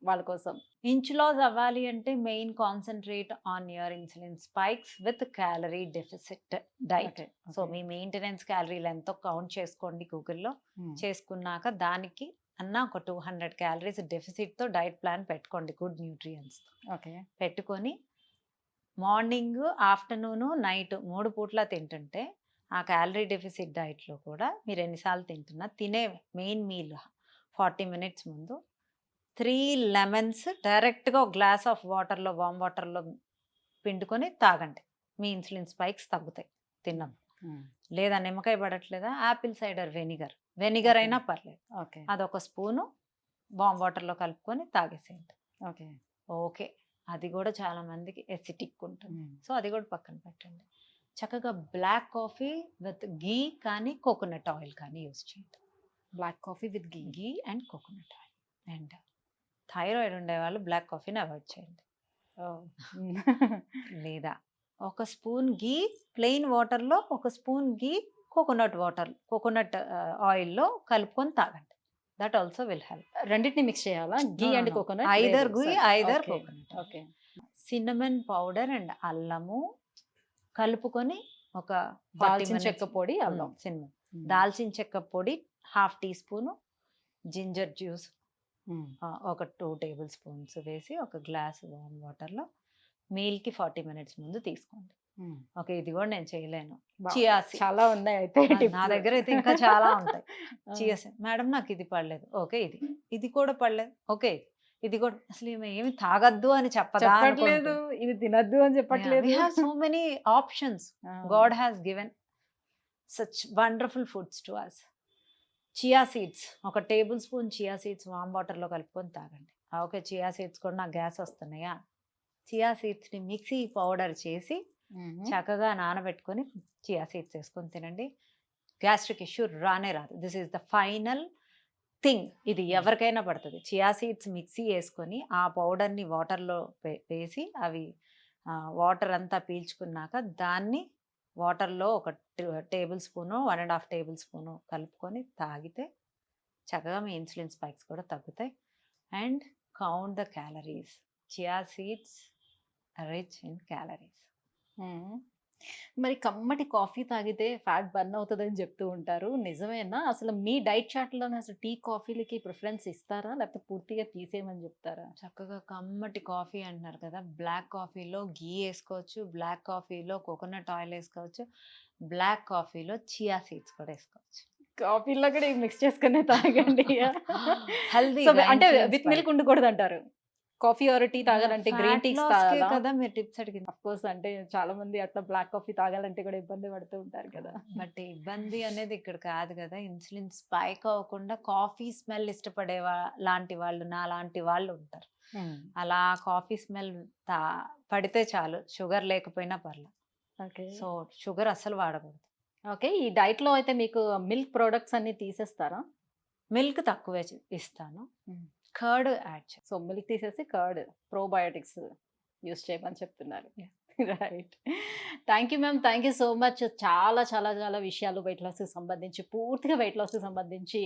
వాళ్ళ కోసం? ఇంచ్ లాస్ అవ్వాలి అంటే main concentrate on your insulin spikes with calorie deficit diet. Okay. So me maintenance క్యాలరీలు ఎంతో కౌంట్ చేసుకోండి గూగుల్‌లో. చేసుకున్నాక దానికి ఒక 200 క్యాలరీస్ డెఫిసిట్‌తో డైట్ ప్లాన్ పెట్టుకోండి గుడ్ న్యూట్రియంట్స్‌తో. ఓకే. పెట్టుకొని మార్నింగ్, ఆఫ్టర్‌నూన్, నైట్ 3 పూట్ల తింటుంటే ఆ క్యాలరీ డెఫిసిట్ డైట్‌లో కూడా మీరు ఎన్నిసార్లు తింటున్నా తినే మెయిన్ మీల్ 40 మినిట్స్ ముందు 3 లెమన్స్ డైరెక్ట్‌గా ఒక గ్లాస్ ఆఫ్ వాటర్‌లో వార్మ్ వాటర్‌లో పిండుకొని తాగండి. మీ ఇన్సులిన్ స్పైక్స్ తగ్గుతాయి తిన్నప్పుడు. లేదా నిమ్మకాయ పడట్లేదా యాపిల్ సైడర్ వెనిగర్ అయినా పర్లేదు. ఓకే. అదొక స్పూను వార్మ్ వాటర్‌లో కలుపుకొని తాగేసేయండి. ఓకే. ఓకే. అది కూడా చాలా మందికి ఎసిటిక్ ఉంటుంది. సో అది కూడా పక్కన పెట్టండి. చక్కగా బ్లాక్ కాఫీ విత్ ఘీ కానీ కోకోనట్ ఆయిల్ కానీ యూజ్ చేయండి. Black coffee with ghee and coconut oil. And thyroid ఉండేవాళ్ళు బ్లాక్ కాఫీని అవాయిడ్ చేయండి. లేదా ఒక స్పూన్ ఘీ ప్లెయిన్ వాటర్‌లో ఒక స్పూన్ ఘీ కోకోనట్ ఆయిల్‌లో కలుపుకొని తాగండి. That also will help. రెండిటిని మిక్స్ చేయాలా? Ghee and coconut? Either ghee either okay. Coconut. Okay. Cinnamon powder and అల్లము కలుపుకొని ఒక 40 దాల్చిన minutes. చెక్క పొడి, అల్లం. సిన్నమన్, దాల్చిన చెక్క పొడి half teaspoon, ginger juice ఒక 2 టేబుల్ స్పూన్స్ వేసి ఒక గ్లాస్ వార్మ్ వాటర్‌లో మీల్‌కి 40 మినిట్స్ ముందు తీసుకోండి. ఓకే. ఇది కూడా నేను చేయలేను. చియా సీడ్స్ చాలా ఉన్నాయి అయితే నా టిప్స్. దగ్గర అయితే ఇంకా చాలా ఉంటాయి. చియా సీడ్స్ మేడం నాకు ఇది పడలేదు. ఓకే ఇది కూడా పడలేదు. ఓకే ఇది కూడా అసలు ఈమె ఏమి తాగొద్దు అని చెప్పదా చెప్పట్లేదు, ఇది తినద్దు అని చెప్పట్లేదు. We have so many options. God has given such wonderful foods to us. Chia seeds ఒక టేబుల్ స్పూన్ చియా సీడ్స్ వామ్ వాటర్‌లో కలుపుకొని తాగండి. ఓకే. చియా సీడ్స్ కూడా నాకు గ్యాస్ వస్తున్నాయా? చియా సీడ్స్‌ని మిక్సీ పౌడర్ చేసి చక్కగా నానబెట్టుకొని చియా సీడ్స్ వేసుకొని తినండి. గ్యాస్ట్రిక్ ఇష్యూ రానే రాదు. This is the final thing. ఇది ఎవరికైనా పడుతుంది. చియా సీడ్స్ మిక్సీ వేసుకొని ఆ పౌడర్‌ని వాటర్‌లో వేసి అవి వాటర్ అంతా పీల్చుకున్నాక దాన్ని వాటర్‌లో ఒక టేబుల్ స్పూను 1.5 టేబుల్ స్పూను కలుపుకొని తాగితే చక్కగా మీ ఇన్సులిన్ స్పైక్స్ కూడా తగ్గుతాయి. And count the calories. Chia seeds rich in calories. మరి కమ్మటి కాఫీ తాగితే ఫ్యాట్ బర్న్ అవుతుందని చెప్తూ ఉంటారు. నిజమేనా? అసలు మీ డైట్ చార్ట్‌లోనే అసలు టీ, కాఫీలకి ప్రిఫరెన్స్ ఇస్తారా? లేకపోతే పూర్తిగా తీసేయమని చెప్తారా? చక్కగా కమ్మటి కాఫీ అంటున్నారు కదా! బ్లాక్ కాఫీలో ఘీ వేసుకోవచ్చు, బ్లాక్ కాఫీలో కోకోనట్ ఆయిల్ వేసుకోవచ్చు, బ్లాక్ కాఫీలో చియా సీడ్స్ కూడా వేసుకోవచ్చు. కాఫీలో కూడా మిక్స్ చేసుకునే తాగండి. హెల్తీ సో అంటే విత్ మిల్క్ ఉండకూడదు అంటారు. కాఫీ ఆర్ టీ తాగాలంటే గ్రీన్ టీస్ తాగాలా? కదా మీరు టిప్స్ అడిగింది. ఆఫ్ కోర్స్ అంటే చాలా మంది అట్లా బ్లాక్ కాఫీ తాగాలంటే కూడా ఇబ్బంది పడుతూ ఉంటారు కదా. బట్ ఇబ్బంది అనేది ఇక్కడ కాదు కదా. ఇన్సులిన్ స్పైక్ అవ్వకుండా కాఫీ స్మెల్ ఇష్టపడే లాంటి వాళ్ళు నా లాంటి వాళ్ళు ఉంటారు. అలా కాఫీ స్మెల్ పడితే చాలు, షుగర్ లేకపోయినా పర్లేదు. ఓకే. సో షుగర్ అస్సలు వాడకూడదు. ఓకే. ఈ డైట్ లో అయితే మీకు మిల్క్ ప్రొడక్ట్స్ అన్ని తీసేస్తారా? మిల్క్ తక్కువే ఇస్తాను. కర్డ్ యాడ్ చేస్తాను. సో మిల్క్ తీసేసి కర్డ్, ప్రోబయోటిక్స్ యూస్ చేయమని చెప్తున్నారు. Right. Thank you ma'am. Thank you so much. చాలా చాలా చాలా విషయాలు వెయిట్ లాస్కి సంబంధించి, పూర్తిగా వెయిట్ లాస్కి సంబంధించి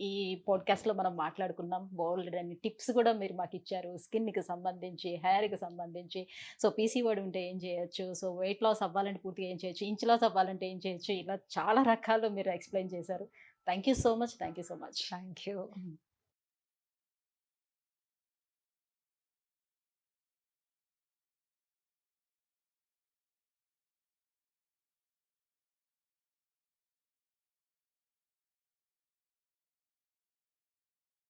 ఈ పాడ్కాస్ట్లో మనం మాట్లాడుకున్నాం. బోల్డ్ అని టిప్స్ కూడా మీరు మాకు ఇచ్చారు. స్కిన్కి సంబంధించి, హెయిర్కి సంబంధించి. సో పీసీఓడి ఉంటే ఏం చేయొచ్చు, సో వెయిట్ లాస్ అవ్వాలంటే పూర్తిగా ఏం చేయొచ్చు, ఇంచ్ లాస్ అవ్వాలంటే ఏం చేయొచ్చు, ఇలా చాలా రకాలు మీరు ఎక్స్ప్లెయిన్ చేశారు. Thank you so much. Thank you so much. Thank you.